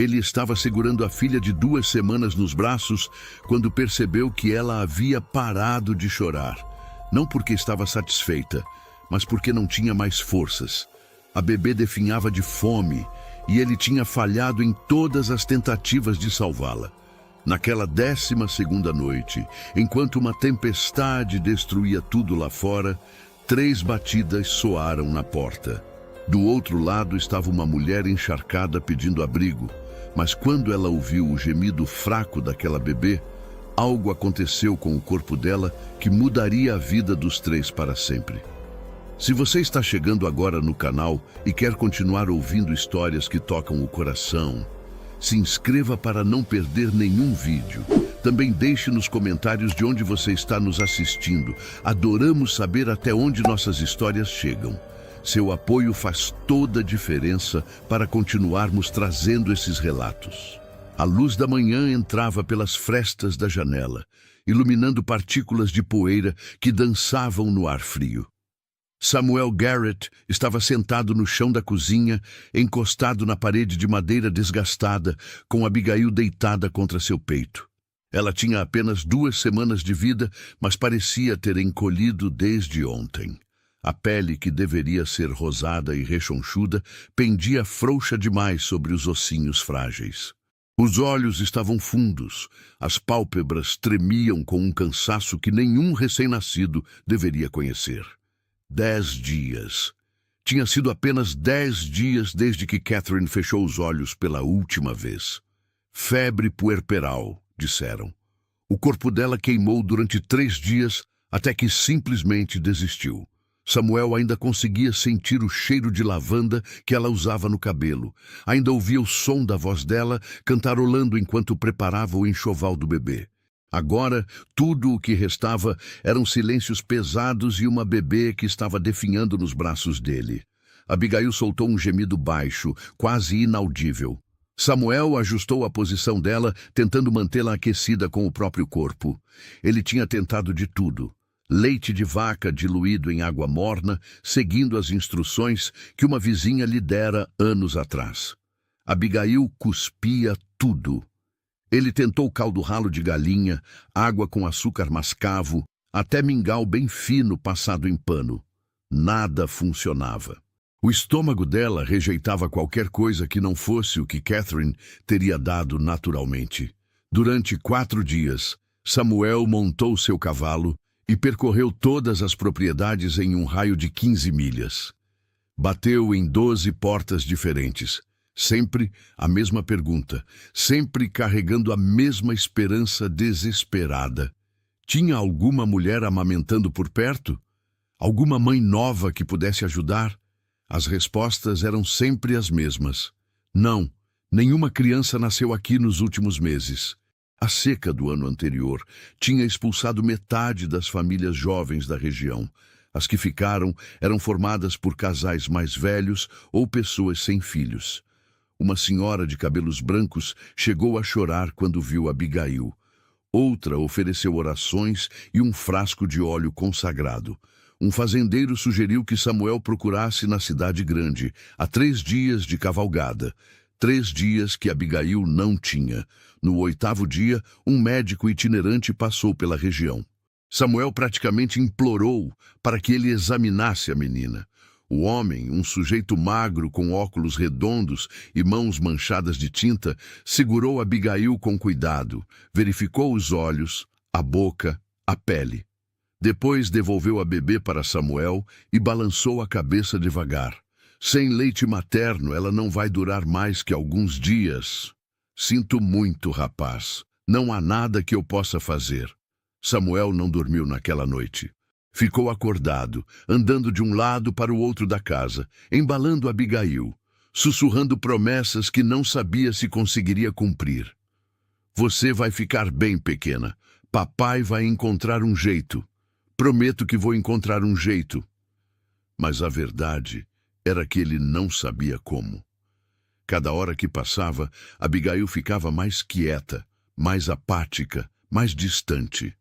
Ele estava segurando a filha de 2 semanas nos braços quando percebeu que ela havia parado de chorar. Não porque estava satisfeita, mas porque não tinha mais forças. A bebê definhava de fome e ele tinha falhado em todas as tentativas de salvá-la. Naquela 12ª noite, enquanto uma tempestade destruía tudo lá fora, 3 batidas soaram na porta. Do outro lado estava uma mulher encharcada pedindo abrigo, mas quando ela ouviu o gemido fraco daquela bebê, algo aconteceu com o corpo dela que mudaria a vida dos 3 para sempre. Se você está chegando agora no canal e quer continuar ouvindo histórias que tocam o coração, se inscreva para não perder nenhum vídeo. Também deixe nos comentários de onde você está nos assistindo. Adoramos saber até onde nossas histórias chegam. Seu apoio faz toda a diferença para continuarmos trazendo esses relatos. A luz da manhã entrava pelas frestas da janela, iluminando partículas de poeira que dançavam no ar frio. Samuel Garrett estava sentado no chão da cozinha, encostado na parede de madeira desgastada, com Abigail deitada contra seu peito. Ela tinha apenas 2 semanas de vida, mas parecia ter encolhido desde ontem. A pele, que deveria ser rosada e rechonchuda, pendia frouxa demais sobre os ossinhos frágeis. Os olhos estavam fundos, as pálpebras tremiam com um cansaço que nenhum recém-nascido deveria conhecer. 10 dias. Tinha sido apenas 10 dias desde que Catherine fechou os olhos pela última vez. Febre puerperal, disseram. O corpo dela queimou durante 3 dias até que simplesmente desistiu. Samuel ainda conseguia sentir o cheiro de lavanda que ela usava no cabelo. Ainda ouvia o som da voz dela cantarolando enquanto preparava o enxoval do bebê. Agora, tudo o que restava eram silêncios pesados e uma bebê que estava definhando nos braços dele. Abigail soltou um gemido baixo, quase inaudível. Samuel ajustou a posição dela, tentando mantê-la aquecida com o próprio corpo. Ele tinha tentado de tudo. Leite de vaca diluído em água morna, seguindo as instruções que uma vizinha lhe dera anos atrás. Abigail cuspia tudo. Ele tentou caldo ralo de galinha, água com açúcar mascavo, até mingau bem fino passado em pano. Nada funcionava. O estômago dela rejeitava qualquer coisa que não fosse o que Catherine teria dado naturalmente. Durante 4 dias, Samuel montou seu cavalo e percorreu todas as propriedades em um raio de 15 milhas. Bateu em 12 portas diferentes. Sempre a mesma pergunta, sempre carregando a mesma esperança desesperada. Tinha alguma mulher amamentando por perto? Alguma mãe nova que pudesse ajudar? As respostas eram sempre as mesmas. Não, nenhuma criança nasceu aqui nos últimos meses. A seca do ano anterior tinha expulsado metade das famílias jovens da região. As que ficaram eram formadas por casais mais velhos ou pessoas sem filhos. Uma senhora de cabelos brancos chegou a chorar quando viu Abigail. Outra ofereceu orações e um frasco de óleo consagrado. Um fazendeiro sugeriu que Samuel procurasse na cidade grande, a 3 dias de cavalgada. 3 dias que Abigail não tinha. No 8º dia, um médico itinerante passou pela região. Samuel praticamente implorou para que ele examinasse a menina. O homem, um sujeito magro com óculos redondos e mãos manchadas de tinta, segurou Abigail com cuidado, verificou os olhos, a boca, a pele. Depois devolveu a bebê para Samuel e balançou a cabeça devagar. Sem leite materno, ela não vai durar mais que alguns dias. Sinto muito, rapaz. Não há nada que eu possa fazer. Samuel não dormiu naquela noite. Ficou acordado, andando de um lado para o outro da casa, embalando Abigail, sussurrando promessas que não sabia se conseguiria cumprir. Você vai ficar bem, pequena. Papai vai encontrar um jeito. Prometo que vou encontrar um jeito. Mas a verdade era que ele não sabia como. Cada hora que passava, Abigail ficava mais quieta, mais apática, mais distante.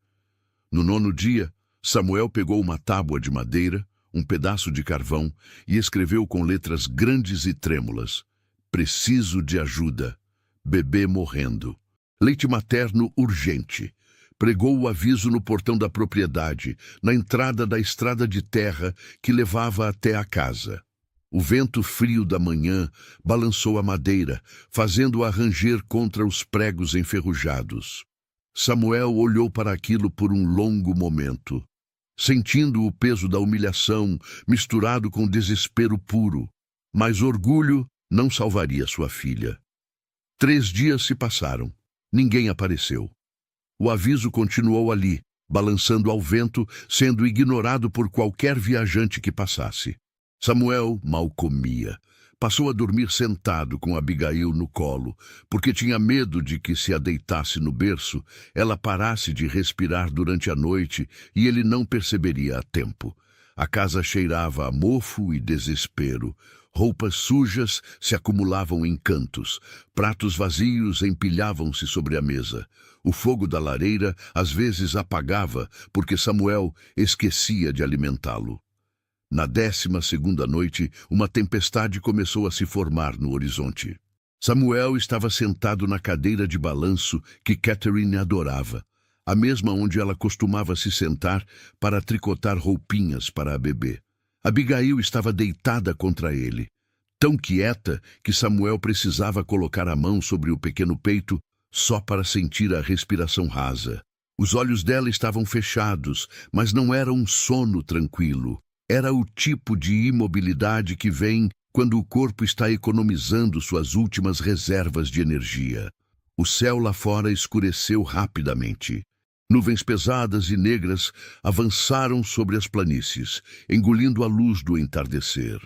No 9º dia, Samuel pegou uma tábua de madeira, um pedaço de carvão e escreveu com letras grandes e trêmulas: Preciso de ajuda. bebê morrendo. Leite materno urgente. Pregou o aviso no portão da propriedade, na entrada da estrada de terra que levava até a casa. O vento frio da manhã balançou a madeira, fazendo-a ranger contra os pregos enferrujados. Samuel olhou para aquilo por um longo momento, sentindo o peso da humilhação misturado com desespero puro. Mas orgulho não salvaria sua filha. 3 dias se passaram. Ninguém apareceu. O aviso continuou ali, balançando ao vento, sendo ignorado por qualquer viajante que passasse. Samuel mal comia. Passou a dormir sentado com Abigail no colo, porque tinha medo de que, se a deitasse no berço, ela parasse de respirar durante a noite e ele não perceberia a tempo. A casa cheirava a mofo e desespero. Roupas sujas se acumulavam em cantos. Pratos vazios empilhavam-se sobre a mesa. O fogo da lareira às vezes apagava, porque Samuel esquecia de alimentá-lo. Na 12ª noite, uma tempestade começou a se formar no horizonte. Samuel estava sentado na cadeira de balanço que Catherine adorava, a mesma onde ela costumava se sentar para tricotar roupinhas para a bebê. Abigail estava deitada contra ele, tão quieta que Samuel precisava colocar a mão sobre o pequeno peito só para sentir a respiração rasa. Os olhos dela estavam fechados, mas não era um sono tranquilo. Era o tipo de imobilidade que vem quando o corpo está economizando suas últimas reservas de energia. O céu lá fora escureceu rapidamente. Nuvens pesadas e negras avançaram sobre as planícies, engolindo a luz do entardecer.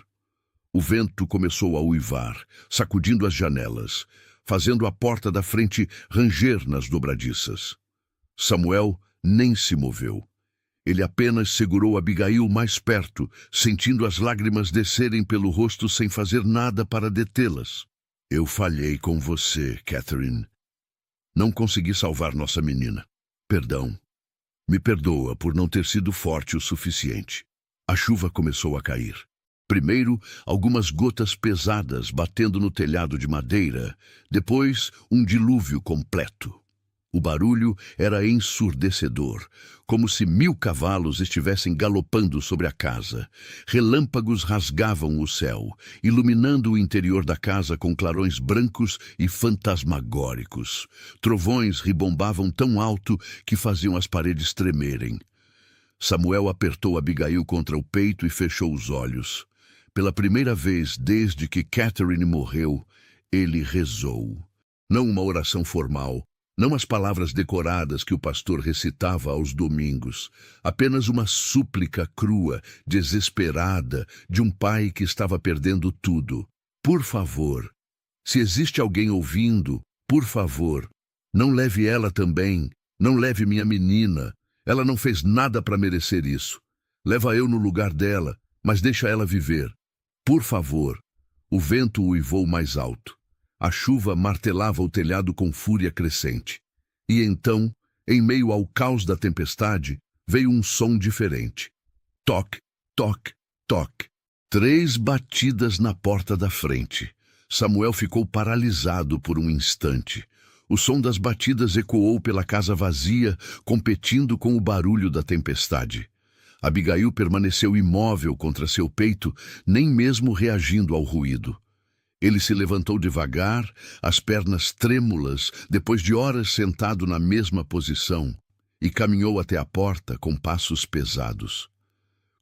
O vento começou a uivar, sacudindo as janelas, fazendo a porta da frente ranger nas dobradiças. Samuel nem se moveu. Ele apenas segurou Abigail mais perto, sentindo as lágrimas descerem pelo rosto sem fazer nada para detê-las. Eu falhei com você, Catherine. Não consegui salvar nossa menina. Perdão. Me perdoa por não ter sido forte o suficiente. A chuva começou a cair. Primeiro, algumas gotas pesadas batendo no telhado de madeira, depois um dilúvio completo. O barulho era ensurdecedor, como se 1000 cavalos estivessem galopando sobre a casa. Relâmpagos rasgavam o céu, iluminando o interior da casa com clarões brancos e fantasmagóricos. Trovões ribombavam tão alto que faziam as paredes tremerem. Samuel apertou Abigail contra o peito e fechou os olhos. Pela primeira vez desde que Catherine morreu, ele rezou. Não uma oração formal, não as palavras decoradas que o pastor recitava aos domingos, apenas uma súplica crua, desesperada, de um pai que estava perdendo tudo. Por favor, se existe alguém ouvindo, por favor, não leve ela também, não leve minha menina. Ela não fez nada para merecer isso. Leva eu no lugar dela, mas deixa ela viver. Por favor. O vento uivou mais alto. A chuva martelava o telhado com fúria crescente. E então, em meio ao caos da tempestade, veio um som diferente. Toque, toque, toque. 3 batidas na porta da frente. Samuel ficou paralisado por um instante. O som das batidas ecoou pela casa vazia, competindo com o barulho da tempestade. Abigail permaneceu imóvel contra seu peito, nem mesmo reagindo ao ruído. Ele se levantou devagar, as pernas trêmulas, depois de horas sentado na mesma posição, e caminhou até a porta com passos pesados.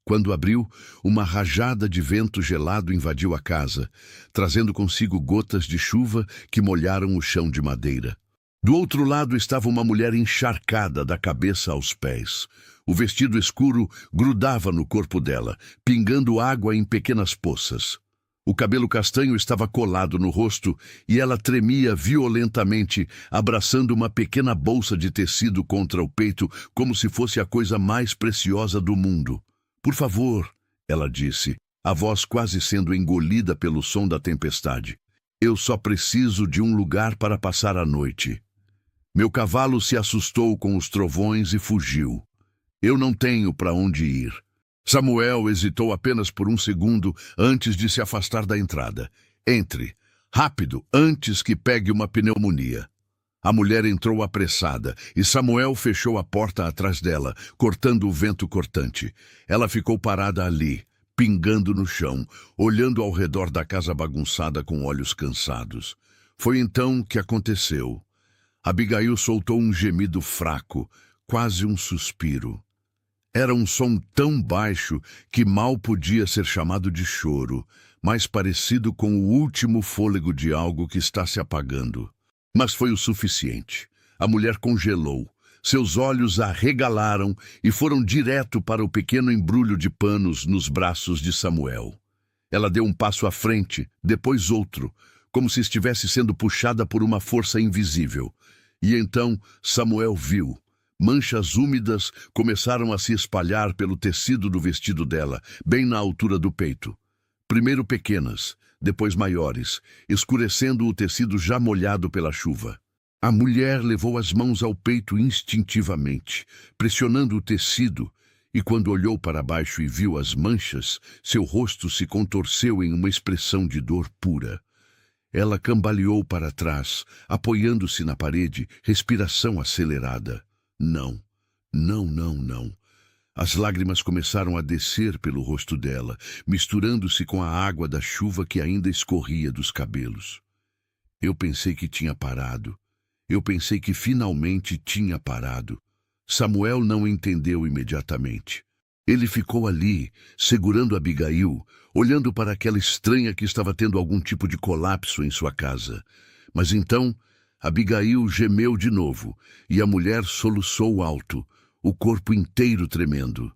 Quando abriu, uma rajada de vento gelado invadiu a casa, trazendo consigo gotas de chuva que molharam o chão de madeira. Do outro lado estava uma mulher encharcada da cabeça aos pés. O vestido escuro grudava no corpo dela, pingando água em pequenas poças. O cabelo castanho estava colado no rosto e ela tremia violentamente, abraçando uma pequena bolsa de tecido contra o peito, como se fosse a coisa mais preciosa do mundo. Por favor, ela disse, a voz quase sendo engolida pelo som da tempestade. Eu só preciso de um lugar para passar a noite. Meu cavalo se assustou com os trovões e fugiu. Eu não tenho para onde ir. Samuel hesitou apenas por um segundo antes de se afastar da entrada. Entre. Rápido, antes que pegue uma pneumonia. A mulher entrou apressada e Samuel fechou a porta atrás dela, cortando o vento cortante. Ela ficou parada ali, pingando no chão, olhando ao redor da casa bagunçada com olhos cansados. Foi então que aconteceu. Abigail soltou um gemido fraco, quase um suspiro. Era um som tão baixo que mal podia ser chamado de choro, mais parecido com o último fôlego de algo que está se apagando. Mas foi o suficiente. A mulher congelou. Seus olhos arregalaram e foram direto para o pequeno embrulho de panos nos braços de Samuel. Ela deu um passo à frente, depois outro, como se estivesse sendo puxada por uma força invisível. E então Samuel viu. Manchas úmidas começaram a se espalhar pelo tecido do vestido dela, bem na altura do peito. Primeiro pequenas, depois maiores, escurecendo o tecido já molhado pela chuva. A mulher levou as mãos ao peito instintivamente, pressionando o tecido, e quando olhou para baixo e viu as manchas, seu rosto se contorceu em uma expressão de dor pura. Ela cambaleou para trás, apoiando-se na parede, respiração acelerada. Não, não, não, não. As lágrimas começaram a descer pelo rosto dela, misturando-se com a água da chuva que ainda escorria dos cabelos. Eu pensei que tinha parado. Eu pensei que finalmente tinha parado. Samuel não entendeu imediatamente. Ele ficou ali, segurando Abigail, olhando para aquela estranha que estava tendo algum tipo de colapso em sua casa. Mas então, Abigail gemeu de novo, e a mulher soluçou alto, o corpo inteiro tremendo.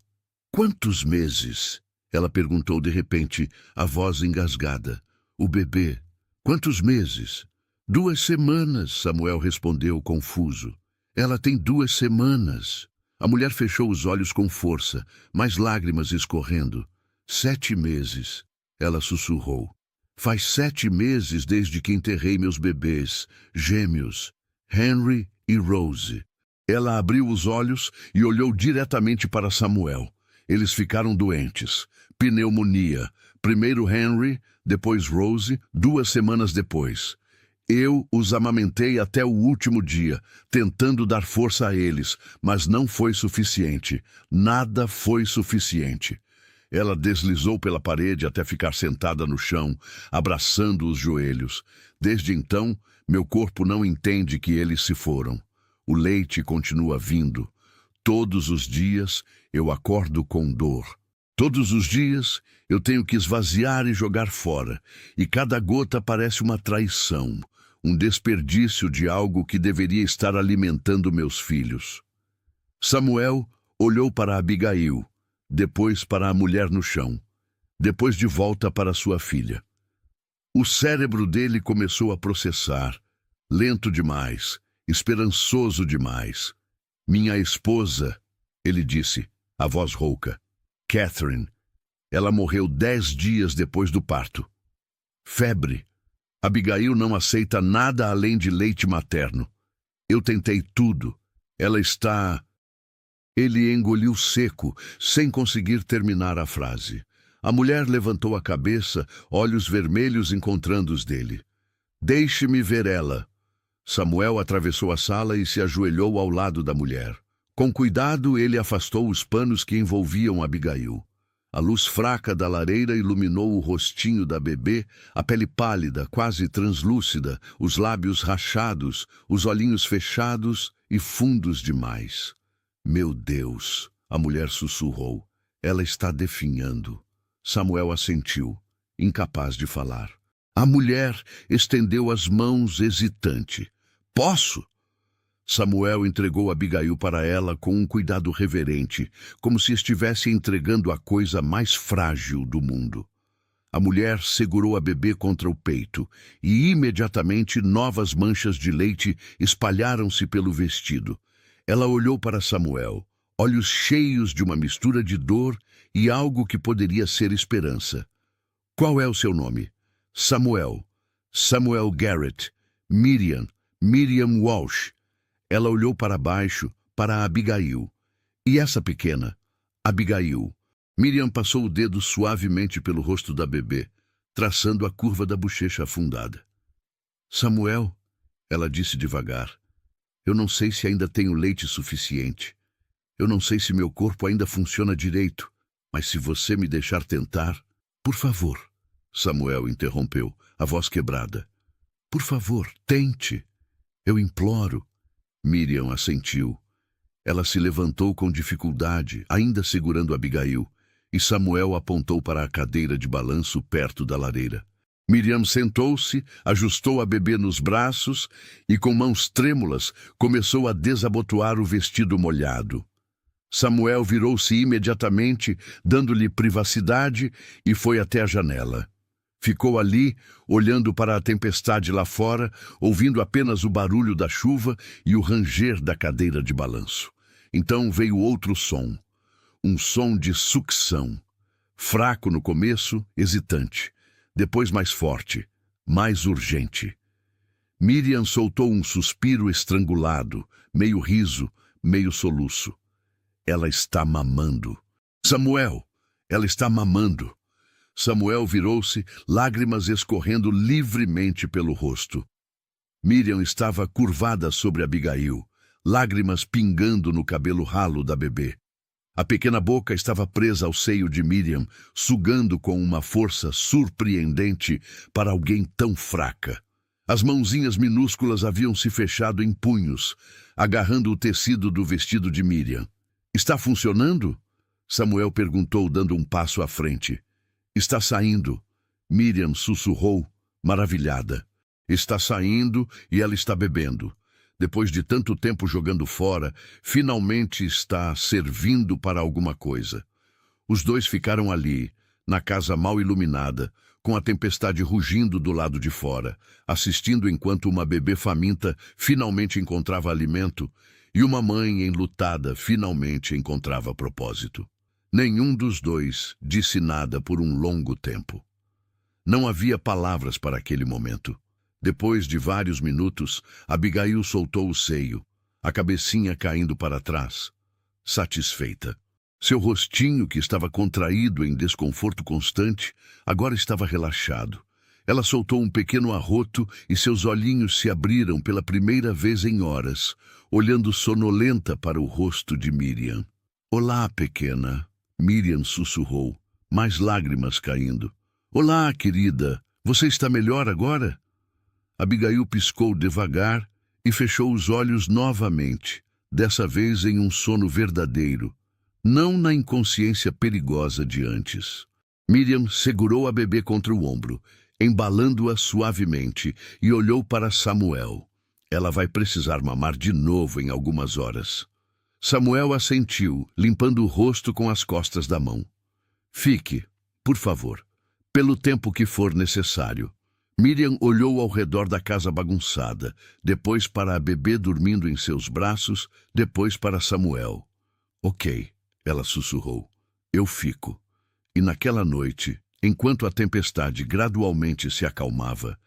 "Quantos meses?" Ela perguntou de repente, a voz engasgada. "O bebê. Quantos meses?" "2 semanas", Samuel respondeu confuso. "Ela tem 2 semanas." A mulher fechou os olhos com força, mais lágrimas escorrendo. 7 meses, ela sussurrou. "Faz 7 meses desde que enterrei meus bebês, gêmeos, Henry e Rose." Ela abriu os olhos e olhou diretamente para Samuel. Eles ficaram doentes. Pneumonia. Primeiro Henry, depois Rose, 2 semanas depois. Eu os amamentei até o último dia, tentando dar força a eles, mas não foi suficiente. Nada foi suficiente. Ela deslizou pela parede até ficar sentada no chão, abraçando os joelhos. Desde então, meu corpo não entende que eles se foram. O leite continua vindo. Todos os dias eu acordo com dor. Todos os dias eu tenho que esvaziar e jogar fora, e cada gota parece uma traição, um desperdício de algo que deveria estar alimentando meus filhos. Samuel olhou para Abigail, depois para a mulher no chão, depois de volta para sua filha. O cérebro dele começou a processar, lento demais, esperançoso demais. "Minha esposa", ele disse, a voz rouca. "Catherine. Ela morreu 10 dias depois do parto. Febre. Abigail não aceita nada além de leite materno. Eu tentei tudo. Ela está..." Ele engoliu seco, sem conseguir terminar a frase. A mulher levantou a cabeça, olhos vermelhos encontrando os dele. "Deixe-me ver ela." Samuel atravessou a sala e se ajoelhou ao lado da mulher. Com cuidado, ele afastou os panos que envolviam Abigail. A luz fraca da lareira iluminou o rostinho da bebê, a pele pálida, quase translúcida, os lábios rachados, os olhinhos fechados e fundos demais. "Meu Deus", a mulher sussurrou. "Ela está definhando." Samuel assentiu, incapaz de falar. A mulher estendeu as mãos hesitante. "Posso?" Samuel entregou Abigail para ela com um cuidado reverente, como se estivesse entregando a coisa mais frágil do mundo. A mulher segurou a bebê contra o peito e imediatamente novas manchas de leite espalharam-se pelo vestido. Ela olhou para Samuel, olhos cheios de uma mistura de dor e algo que poderia ser esperança. "Qual é o seu nome?" "Samuel." "Samuel Garrett." Miriam Walsh." Ela olhou para baixo, para Abigail. "E essa pequena?" "Abigail." Miriam passou o dedo suavemente pelo rosto da bebê, traçando a curva da bochecha afundada. Samuel, ela disse devagar, eu não sei se ainda tenho leite suficiente. Eu não sei se meu corpo ainda funciona direito, mas se você me deixar tentar... Por favor, Samuel interrompeu, a voz quebrada. Por favor, tente. Eu imploro. Miriam assentiu. Ela se levantou com dificuldade, ainda segurando Abigail, e Samuel apontou para a cadeira de balanço perto da lareira. Miriam sentou-se, ajustou a bebê nos braços e, com mãos trêmulas, começou a desabotoar o vestido molhado. Samuel virou-se imediatamente, dando-lhe privacidade, e foi até a janela. Ficou ali, olhando para a tempestade lá fora, ouvindo apenas o barulho da chuva e o ranger da cadeira de balanço. Então veio outro som, um som de sucção, fraco no começo, hesitante, depois mais forte, mais urgente. Miriam soltou um suspiro estrangulado, meio riso, meio soluço. Ela está mamando. Samuel, ela está mamando. Samuel virou-se, lágrimas escorrendo livremente pelo rosto. Miriam estava curvada sobre Abigail, lágrimas pingando no cabelo ralo da bebê. A pequena boca estava presa ao seio de Miriam, sugando com uma força surpreendente para alguém tão fraca. As mãozinhas minúsculas haviam se fechado em punhos, agarrando o tecido do vestido de Miriam. Está funcionando? Samuel perguntou, dando um passo à frente. Está saindo. Miriam sussurrou, maravilhada. Está saindo e ela está bebendo. Depois de tanto tempo jogando fora, finalmente está servindo para alguma coisa. Os dois ficaram ali, na casa mal iluminada, com a tempestade rugindo do lado de fora, assistindo enquanto uma bebê faminta finalmente encontrava alimento e uma mãe enlutada finalmente encontrava propósito. Nenhum dos dois disse nada por um longo tempo. Não havia palavras para aquele momento. Depois de vários minutos, Abigail soltou o seio, a cabecinha caindo para trás, satisfeita. Seu rostinho, que estava contraído em desconforto constante, agora estava relaxado. Ela soltou um pequeno arroto e seus olhinhos se abriram pela primeira vez em horas, olhando sonolenta para o rosto de Miriam. Olá, pequena, Miriam sussurrou, mais lágrimas caindo. Olá, querida, você está melhor agora? Abigail piscou devagar e fechou os olhos novamente, dessa vez em um sono verdadeiro, não na inconsciência perigosa de antes. Miriam segurou a bebê contra o ombro, embalando-a suavemente, e olhou para Samuel. Ela vai precisar mamar de novo em algumas horas. Samuel assentiu, limpando o rosto com as costas da mão. Fique, por favor, pelo tempo que for necessário. Miriam olhou ao redor da casa bagunçada, depois para a bebê dormindo em seus braços, depois para Samuel. Ok, ela sussurrou. Eu fico. E naquela noite, enquanto a tempestade gradualmente se acalmava,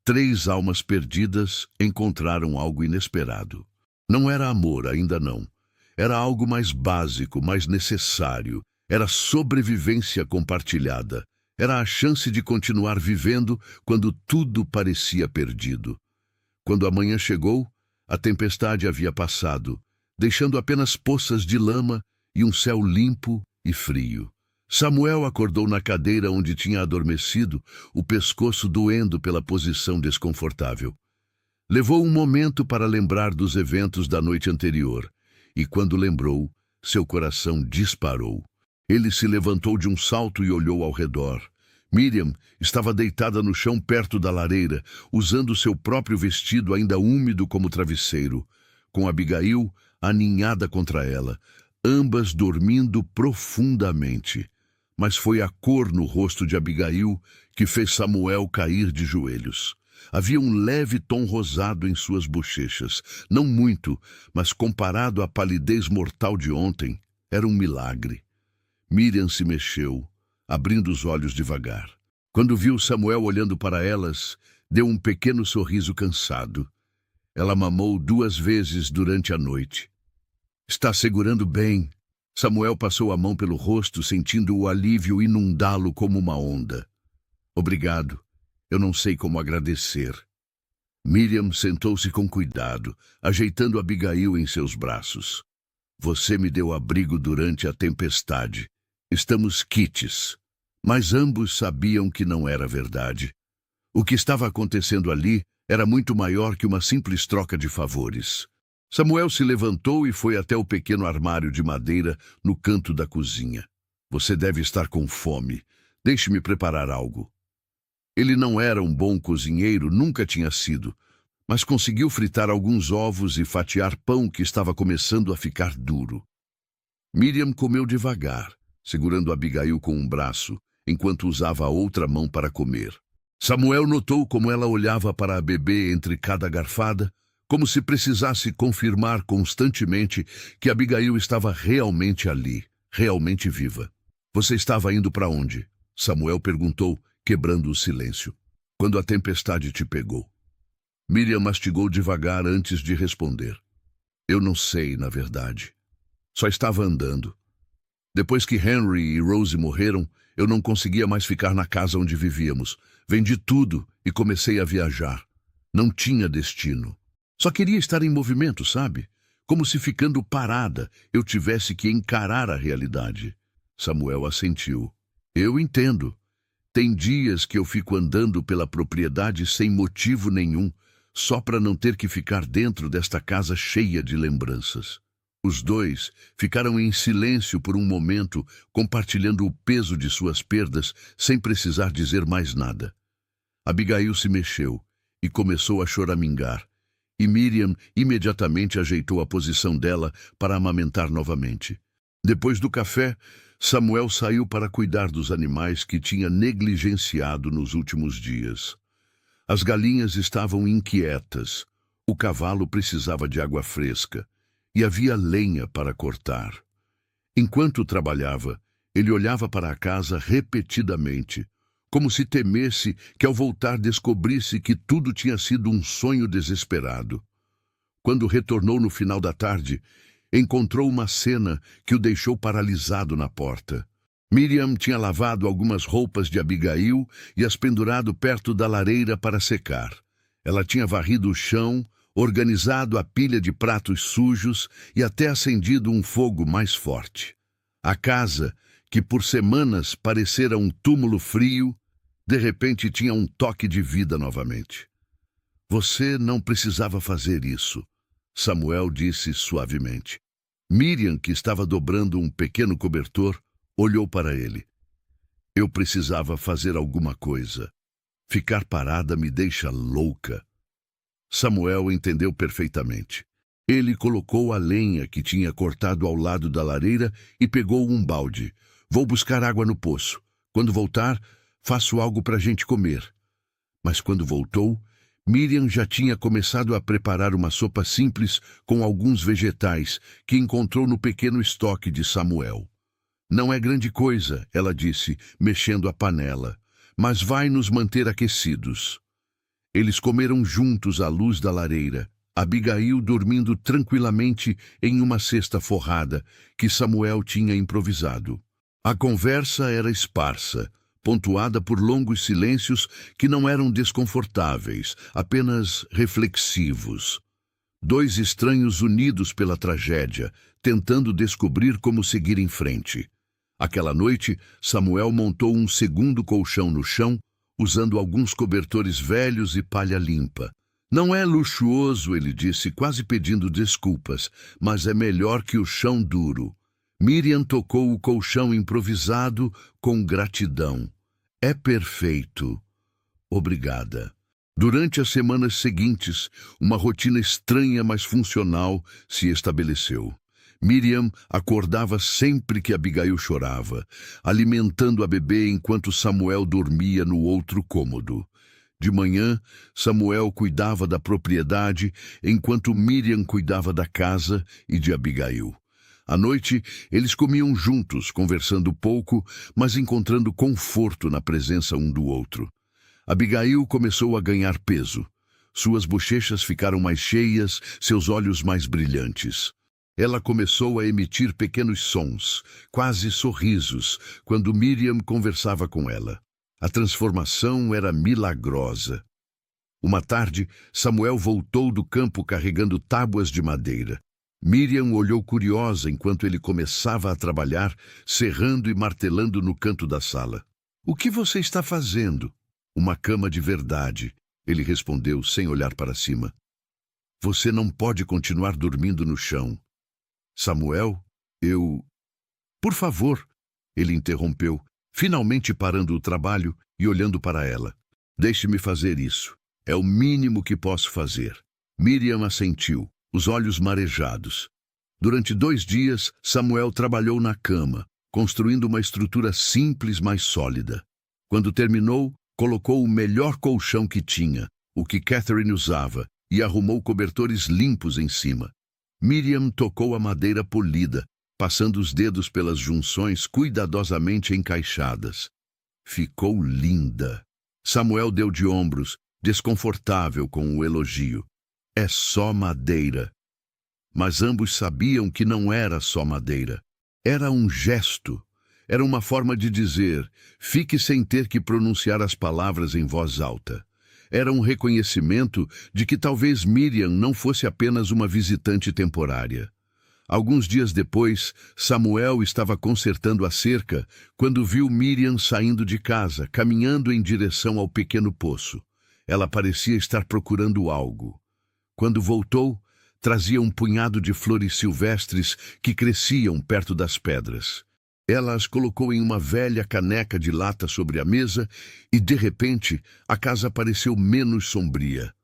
3 almas perdidas encontraram algo inesperado. Não era amor, ainda não. Era algo mais básico, mais necessário. Era sobrevivência compartilhada. Era a chance de continuar vivendo quando tudo parecia perdido. Quando a manhã chegou, a tempestade havia passado, deixando apenas poças de lama e um céu limpo e frio. Samuel acordou na cadeira onde tinha adormecido, o pescoço doendo pela posição desconfortável. Levou um momento para lembrar dos eventos da noite anterior, e quando lembrou, seu coração disparou. Ele se levantou de um salto e olhou ao redor. Miriam estava deitada no chão perto da lareira, usando seu próprio vestido ainda úmido como travesseiro, com Abigail aninhada contra ela, ambas dormindo profundamente. Mas foi a cor no rosto de Abigail que fez Samuel cair de joelhos. Havia um leve tom rosado em suas bochechas, não muito, mas comparado à palidez mortal de ontem, era um milagre. Miriam se mexeu, abrindo os olhos devagar. Quando viu Samuel olhando para elas, deu um pequeno sorriso cansado. Ela mamou 2 vezes durante a noite. Está segurando bem. Samuel passou a mão pelo rosto, sentindo o alívio inundá-lo como uma onda. Obrigado. Eu não sei como agradecer. Miriam sentou-se com cuidado, ajeitando Abigail em seus braços. Você me deu abrigo durante a tempestade. Estamos quites. Mas ambos sabiam que não era verdade. O que estava acontecendo ali era muito maior que uma simples troca de favores. Samuel se levantou e foi até o pequeno armário de madeira no canto da cozinha. Você deve estar com fome. Deixe-me preparar algo. Ele não era um bom cozinheiro, nunca tinha sido, mas conseguiu fritar alguns ovos e fatiar pão que estava começando a ficar duro. Miriam comeu devagar, segurando Abigail com um braço, enquanto usava a outra mão para comer. Samuel notou como ela olhava para a bebê entre cada garfada, como se precisasse confirmar constantemente que Abigail estava realmente ali, realmente viva. Você estava indo para onde? Samuel perguntou, quebrando o silêncio. Quando a tempestade te pegou. Miriam mastigou devagar antes de responder. Eu não sei, na verdade. Só estava andando. Depois que Henry e Rose morreram, eu não conseguia mais ficar na casa onde vivíamos. Vendi tudo e comecei a viajar. Não tinha destino. Só queria estar em movimento, sabe? Como se ficando parada eu tivesse que encarar a realidade. Samuel assentiu. Eu entendo. Tem dias que eu fico andando pela propriedade sem motivo nenhum, só para não ter que ficar dentro desta casa cheia de lembranças. Os dois ficaram em silêncio por um momento, compartilhando o peso de suas perdas, sem precisar dizer mais nada. Abigail se mexeu e começou a choramingar, e Miriam imediatamente ajeitou a posição dela para amamentar novamente. Depois do café, Samuel saiu para cuidar dos animais que tinha negligenciado nos últimos dias. As galinhas estavam inquietas, o cavalo precisava de água fresca e havia lenha para cortar. Enquanto trabalhava, ele olhava para a casa repetidamente, como se temesse que ao voltar descobrisse que tudo tinha sido um sonho desesperado. Quando retornou no final da tarde, encontrou uma cena que o deixou paralisado na porta. Miriam tinha lavado algumas roupas de Abigail e as pendurado perto da lareira para secar. Ela tinha varrido o chão, organizado a pilha de pratos sujos e até acendido um fogo mais forte. A casa, que por semanas parecera um túmulo frio, de repente tinha um toque de vida novamente. Você não precisava fazer isso, Samuel disse suavemente. Miriam, que estava dobrando um pequeno cobertor, olhou para ele. Eu precisava fazer alguma coisa. Ficar parada me deixa louca. Samuel entendeu perfeitamente. Ele colocou a lenha que tinha cortado ao lado da lareira e pegou um balde. Vou buscar água no poço. Quando voltar, faço algo para a gente comer. Mas quando voltou, Miriam já tinha começado a preparar uma sopa simples com alguns vegetais que encontrou no pequeno estoque de Samuel. Não é grande coisa, ela disse, mexendo a panela, mas vai nos manter aquecidos. Eles comeram juntos à luz da lareira, Abigail dormindo tranquilamente em uma cesta forrada que Samuel tinha improvisado. A conversa era esparsa, pontuada por longos silêncios que não eram desconfortáveis, apenas reflexivos. Dois estranhos unidos pela tragédia, tentando descobrir como seguir em frente. Aquela noite, Samuel montou um segundo colchão no chão, usando alguns cobertores velhos e palha limpa. Não é luxuoso, ele disse, quase pedindo desculpas, mas é melhor que o chão duro. Miriam tocou o colchão improvisado com gratidão. É perfeito. Obrigada. Durante as semanas seguintes, uma rotina estranha, mas funcional, se estabeleceu. Miriam acordava sempre que Abigail chorava, alimentando a bebê enquanto Samuel dormia no outro cômodo. De manhã, Samuel cuidava da propriedade, enquanto Miriam cuidava da casa e de Abigail. À noite, eles comiam juntos, conversando pouco, mas encontrando conforto na presença um do outro. Abigail começou a ganhar peso. Suas bochechas ficaram mais cheias, seus olhos mais brilhantes. Ela começou a emitir pequenos sons, quase sorrisos, quando Miriam conversava com ela. A transformação era milagrosa. Uma tarde, Samuel voltou do campo carregando tábuas de madeira. Miriam olhou curiosa enquanto ele começava a trabalhar, serrando e martelando no canto da sala. "O que você está fazendo?" "Uma cama de verdade", ele respondeu sem olhar para cima. "Você não pode continuar dormindo no chão." "Samuel, eu..." "Por favor", ele interrompeu, finalmente parando o trabalho e olhando para ela. "Deixe-me fazer isso. É o mínimo que posso fazer." Miriam assentiu, os olhos marejados. Durante 2 dias, Samuel trabalhou na cama, construindo uma estrutura simples, mas sólida. Quando terminou, colocou o melhor colchão que tinha, o que Catherine usava, e arrumou cobertores limpos em cima. Miriam tocou a madeira polida, passando os dedos pelas junções cuidadosamente encaixadas. Ficou linda. Samuel deu de ombros, desconfortável com o elogio. "É só madeira." Mas ambos sabiam que não era só madeira. Era um gesto. Era uma forma de dizer, fique sem ter que pronunciar as palavras em voz alta. Era um reconhecimento de que talvez Miriam não fosse apenas uma visitante temporária. Alguns dias depois, Samuel estava consertando a cerca quando viu Miriam saindo de casa, caminhando em direção ao pequeno poço. Ela parecia estar procurando algo. Quando voltou, trazia um punhado de flores silvestres que cresciam perto das pedras. Ela as colocou em uma velha caneca de lata sobre a mesa e, de repente, a casa pareceu menos sombria.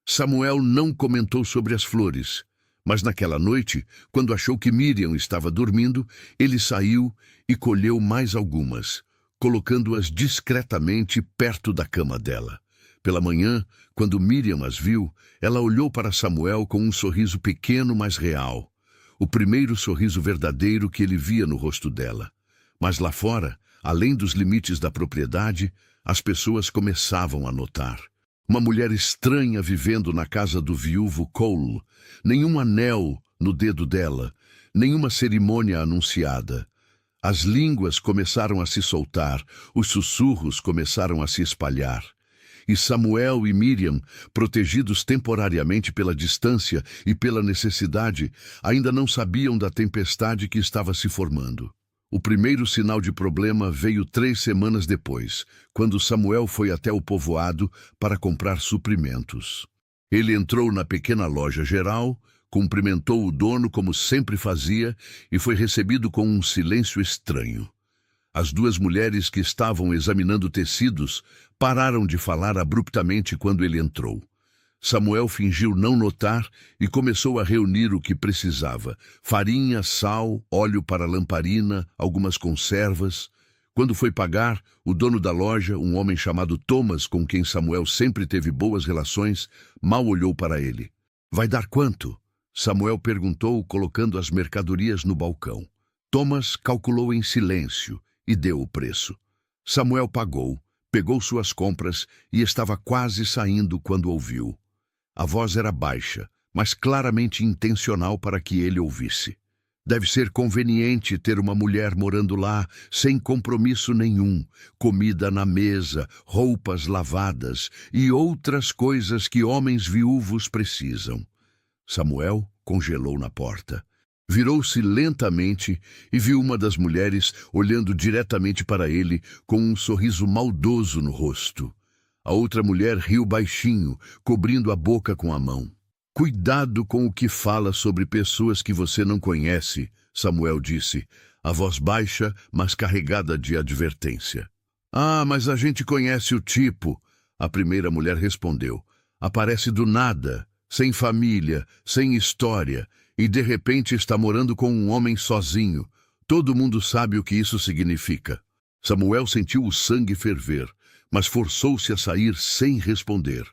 Samuel não comentou sobre as flores, mas naquela noite, quando achou que Miriam estava dormindo, ele saiu e colheu mais algumas, colocando-as discretamente perto da cama dela. Pela manhã, quando Miriam as viu, ela olhou para Samuel com um sorriso pequeno, mas real. O primeiro sorriso verdadeiro que ele via no rosto dela. Mas lá fora, além dos limites da propriedade, as pessoas começavam a notar. Uma mulher estranha vivendo na casa do viúvo Cole. Nenhum anel no dedo dela, nenhuma cerimônia anunciada. As línguas começaram a se soltar, os sussurros começaram a se espalhar. E Samuel e Miriam, protegidos temporariamente pela distância e pela necessidade, ainda não sabiam da tempestade que estava se formando. O primeiro sinal de problema veio 3 semanas depois, quando Samuel foi até o povoado para comprar suprimentos. Ele entrou na pequena loja geral, cumprimentou o dono como sempre fazia e foi recebido com um silêncio estranho. As 2 mulheres que estavam examinando tecidos pararam de falar abruptamente quando ele entrou. Samuel fingiu não notar e começou a reunir o que precisava: farinha, sal, óleo para lamparina, algumas conservas. Quando foi pagar, o dono da loja, um homem chamado Thomas, com quem Samuel sempre teve boas relações, mal olhou para ele. "Vai dar quanto?" Samuel perguntou, colocando as mercadorias no balcão. Thomas calculou em silêncio e deu o preço. Samuel pagou, pegou suas compras e estava quase saindo quando ouviu. A voz era baixa, mas claramente intencional para que ele ouvisse. "Deve ser conveniente ter uma mulher morando lá, sem compromisso nenhum, comida na mesa, roupas lavadas e outras coisas que homens viúvos precisam." Samuel congelou na porta. Virou-se lentamente e viu uma das mulheres olhando diretamente para ele com um sorriso maldoso no rosto. A outra mulher riu baixinho, cobrindo a boca com a mão. "Cuidado com o que fala sobre pessoas que você não conhece", Samuel disse, a voz baixa, mas carregada de advertência. "Ah, mas a gente conhece o tipo", a primeira mulher respondeu. "Aparece do nada, sem família, sem história, e de repente está morando com um homem sozinho. Todo mundo sabe o que isso significa." Samuel sentiu o sangue ferver, mas forçou-se a sair sem responder.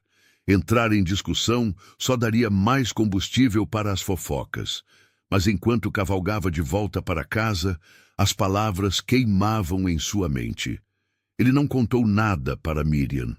Entrar em discussão só daria mais combustível para as fofocas. Mas enquanto cavalgava de volta para casa, as palavras queimavam em sua mente. Ele não contou nada para Miriam.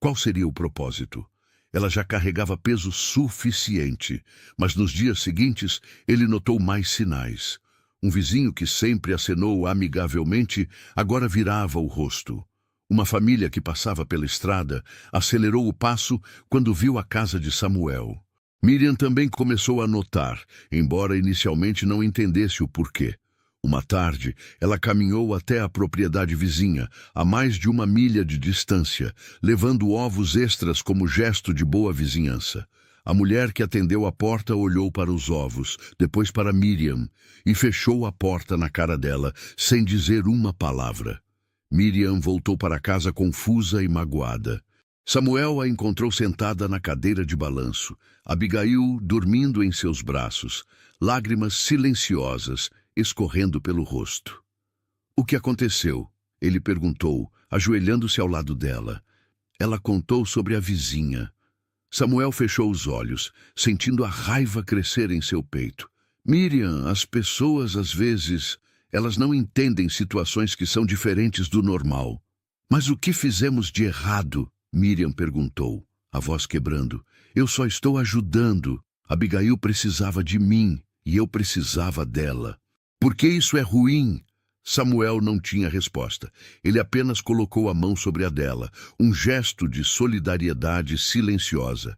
Qual seria o propósito? Ela já carregava peso suficiente, mas nos dias seguintes ele notou mais sinais. Um vizinho que sempre acenou amigavelmente agora virava o rosto. Uma família que passava pela estrada acelerou o passo quando viu a casa de Samuel. Miriam também começou a notar, embora inicialmente não entendesse o porquê. Uma tarde, ela caminhou até a propriedade vizinha, a mais de 1 milha de distância, levando ovos extras como gesto de boa vizinhança. A mulher que atendeu a porta olhou para os ovos, depois para Miriam, e fechou a porta na cara dela, sem dizer uma palavra. Miriam voltou para casa confusa e magoada. Samuel a encontrou sentada na cadeira de balanço, Abigail dormindo em seus braços, lágrimas silenciosas escorrendo pelo rosto. "O que aconteceu?" ele perguntou, ajoelhando-se ao lado dela. Ela contou sobre a vizinha. Samuel fechou os olhos, sentindo a raiva crescer em seu peito. "Miriam, as pessoas às vezes, elas não entendem situações que são diferentes do normal." "Mas o que fizemos de errado?" Miriam perguntou, a voz quebrando. "Eu só estou ajudando. Abigail precisava de mim e eu precisava dela." "Por que isso é ruim?" Samuel não tinha resposta. Ele apenas colocou a mão sobre a dela, um gesto de solidariedade silenciosa.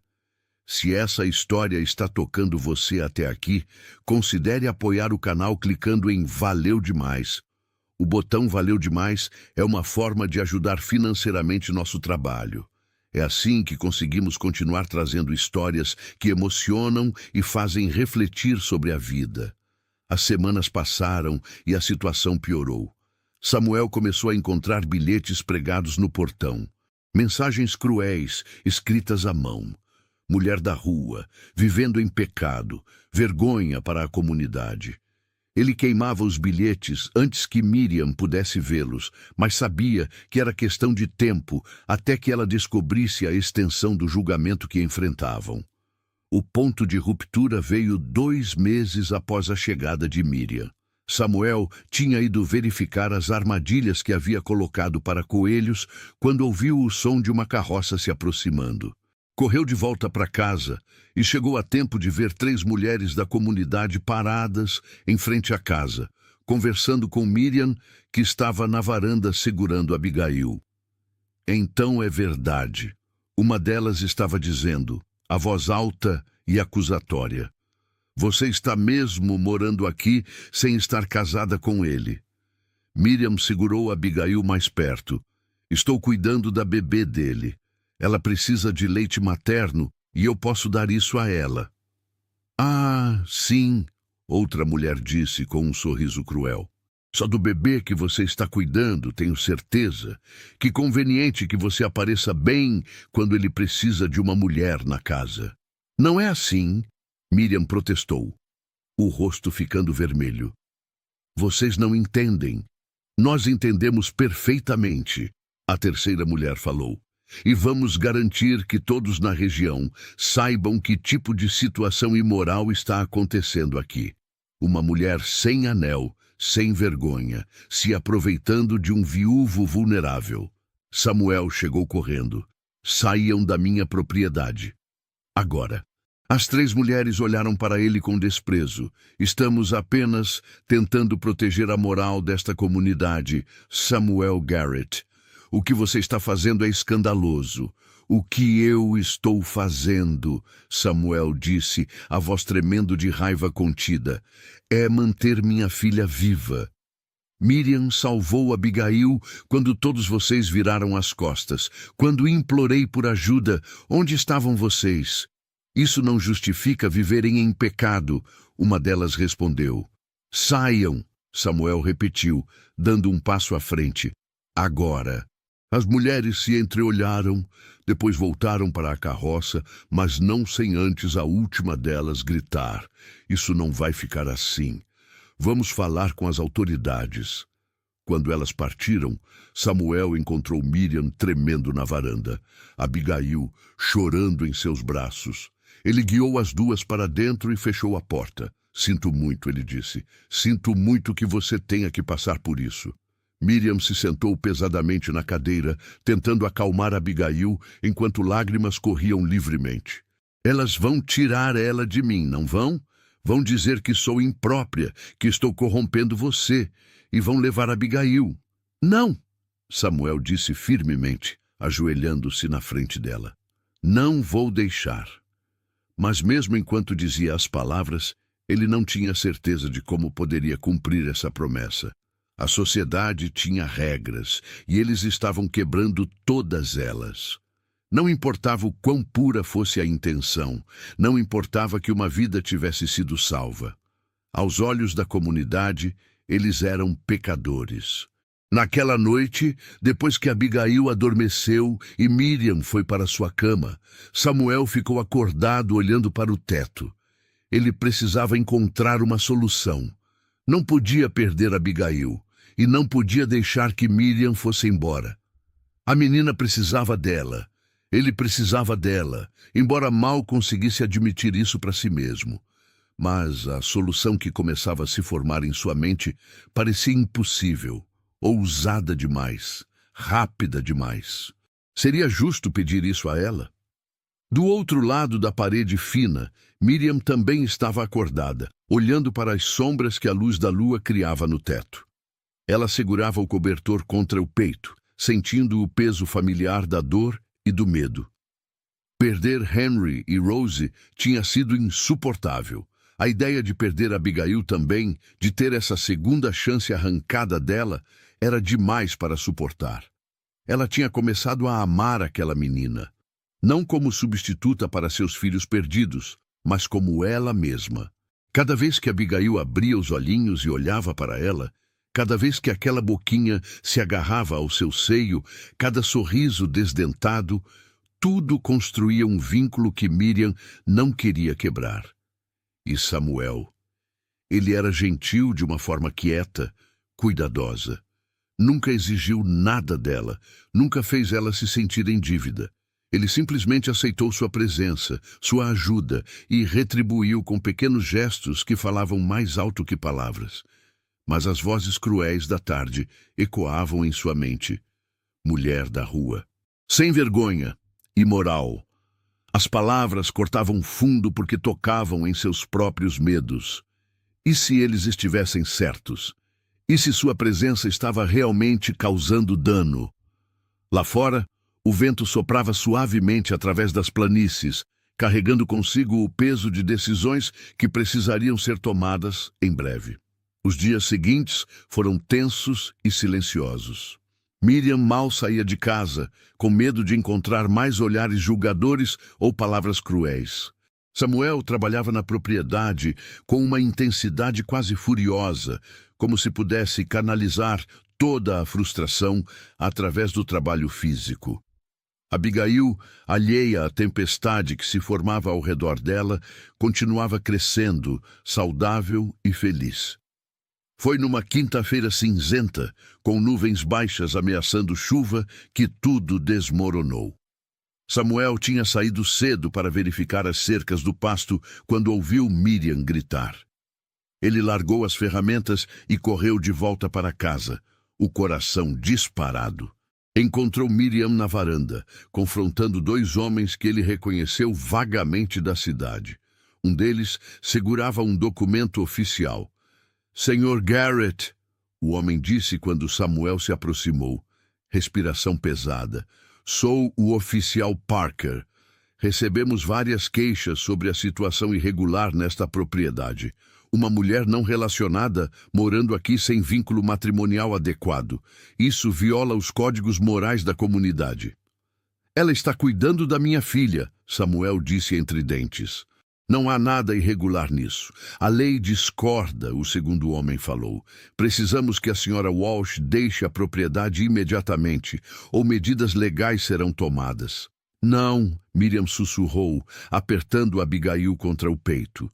Se essa história está tocando você até aqui, considere apoiar o canal clicando em Valeu Demais. O botão Valeu Demais é uma forma de ajudar financeiramente nosso trabalho. É assim que conseguimos continuar trazendo histórias que emocionam e fazem refletir sobre a vida. As semanas passaram e a situação piorou. Samuel começou a encontrar bilhetes pregados no portão. Mensagens cruéis, escritas à mão. Mulher da rua, vivendo em pecado, vergonha para a comunidade. Ele queimava os bilhetes antes que Miriam pudesse vê-los, mas sabia que era questão de tempo até que ela descobrisse a extensão do julgamento que enfrentavam. O ponto de ruptura veio 2 meses após a chegada de Miriam. Samuel tinha ido verificar as armadilhas que havia colocado para coelhos quando ouviu o som de uma carroça se aproximando. Correu de volta para casa e chegou a tempo de ver 3 mulheres da comunidade paradas em frente à casa, conversando com Miriam, que estava na varanda segurando Abigail. "Então é verdade." Uma delas estava dizendo, a voz alta e acusatória: "Você está mesmo morando aqui sem estar casada com ele." Miriam segurou Abigail mais perto. "Estou cuidando da bebê dele. Ela precisa de leite materno e eu posso dar isso a ela." "Ah, sim," outra mulher disse com um sorriso cruel. "Só do bebê que você está cuidando, tenho certeza. Que conveniente que você apareça bem quando ele precisa de uma mulher na casa." "Não é assim," Miriam protestou, o rosto ficando vermelho. "Vocês não entendem. Nós entendemos perfeitamente," a terceira mulher falou. "E vamos garantir que todos na região saibam que tipo de situação imoral está acontecendo aqui. Uma mulher sem anel, sem vergonha, se aproveitando de um viúvo vulnerável." Samuel chegou correndo. "Saiam da minha propriedade. Agora." As 3 mulheres olharam para ele com desprezo. "Estamos apenas tentando proteger a moral desta comunidade, Samuel Garrett. O que você está fazendo é escandaloso." "O que eu estou fazendo," Samuel disse, a voz tremendo de raiva contida, "é manter minha filha viva. Miriam salvou Abigail quando todos vocês viraram as costas. Quando implorei por ajuda, onde estavam vocês? Isso não justifica viverem em pecado," uma delas respondeu. "Saiam," Samuel repetiu, dando um passo à frente. "Agora." As mulheres se entreolharam, depois voltaram para a carroça, mas não sem antes a última delas gritar: "Isso não vai ficar assim. Vamos falar com as autoridades." Quando elas partiram, Samuel encontrou Miriam tremendo na varanda, Abigail chorando em seus braços. Ele guiou as 2 para dentro e fechou a porta. "Sinto muito," ele disse. "Sinto muito que você tenha que passar por isso." Miriam se sentou pesadamente na cadeira, tentando acalmar Abigail enquanto lágrimas corriam livremente. "Elas vão tirar ela de mim, não vão? Vão dizer que sou imprópria, que estou corrompendo você, e vão levar Abigail." "Não!" Samuel disse firmemente, ajoelhando-se na frente dela. Não vou deixar. Mas mesmo enquanto dizia as palavras, ele não tinha certeza de como poderia cumprir essa promessa. A sociedade tinha regras, e eles estavam quebrando todas elas. Não importava o quão pura fosse a intenção, não importava que uma vida tivesse sido salva. Aos olhos da comunidade, eles eram pecadores. Naquela noite, depois que Abigail adormeceu e Miriam foi para sua cama, Samuel ficou acordado olhando para o teto. Ele precisava encontrar uma solução. Não podia perder Abigail e não podia deixar que Miriam fosse embora. A menina precisava dela. Ele precisava dela, embora mal conseguisse admitir isso para si mesmo. Mas a solução que começava a se formar em sua mente parecia impossível, ousada demais, rápida demais. Seria justo pedir isso a ela? Do outro lado da parede fina, Miriam também estava acordada, olhando para as sombras que a luz da lua criava no teto. Ela segurava o cobertor contra o peito, sentindo o peso familiar da dor e do medo. Perder Henry e Rose tinha sido insuportável. A ideia de perder Abigail também, de ter essa segunda chance arrancada dela, era demais para suportar. Ela tinha começado a amar aquela menina, não como substituta para seus filhos perdidos, mas como ela mesma. Cada vez que Abigail abria os olhinhos e olhava para ela, cada vez que aquela boquinha se agarrava ao seu seio, cada sorriso desdentado, tudo construía um vínculo que Miriam não queria quebrar. E Samuel? Ele era gentil de uma forma quieta, cuidadosa. Nunca exigiu nada dela, nunca fez ela se sentir em dívida. Ele simplesmente aceitou sua presença, sua ajuda e retribuiu com pequenos gestos que falavam mais alto que palavras. Mas as vozes cruéis da tarde ecoavam em sua mente. Mulher da rua. Sem vergonha. Imoral. As palavras cortavam fundo porque tocavam em seus próprios medos. E se eles estivessem certos? E se sua presença estava realmente causando dano? Lá fora, o vento soprava suavemente através das planícies, carregando consigo o peso de decisões que precisariam ser tomadas em breve. Os dias seguintes foram tensos e silenciosos. Miriam mal saía de casa, com medo de encontrar mais olhares julgadores ou palavras cruéis. Samuel trabalhava na propriedade com uma intensidade quase furiosa, como se pudesse canalizar toda a frustração através do trabalho físico. Abigail, alheia à tempestade que se formava ao redor dela, continuava crescendo, saudável e feliz. Foi numa quinta-feira cinzenta, com nuvens baixas ameaçando chuva, que tudo desmoronou. Samuel tinha saído cedo para verificar as cercas do pasto quando ouviu Miriam gritar. Ele largou as ferramentas e correu de volta para casa, o coração disparado. Encontrou Miriam na varanda, confrontando dois homens que ele reconheceu vagamente da cidade. Um deles segurava um documento oficial. Senhor Garrett, o homem disse quando Samuel se aproximou. Respiração pesada. Sou o oficial Parker. Recebemos várias queixas sobre a situação irregular nesta propriedade. Uma mulher não relacionada morando aqui sem vínculo matrimonial adequado. Isso viola os códigos morais da comunidade. Ela está cuidando da minha filha, Samuel disse entre dentes. Não há nada irregular nisso. A lei discorda, o segundo homem falou. Precisamos que a senhora Walsh deixe a propriedade imediatamente, ou medidas legais serão tomadas. Não, Miriam sussurrou, apertando Abigail contra o peito.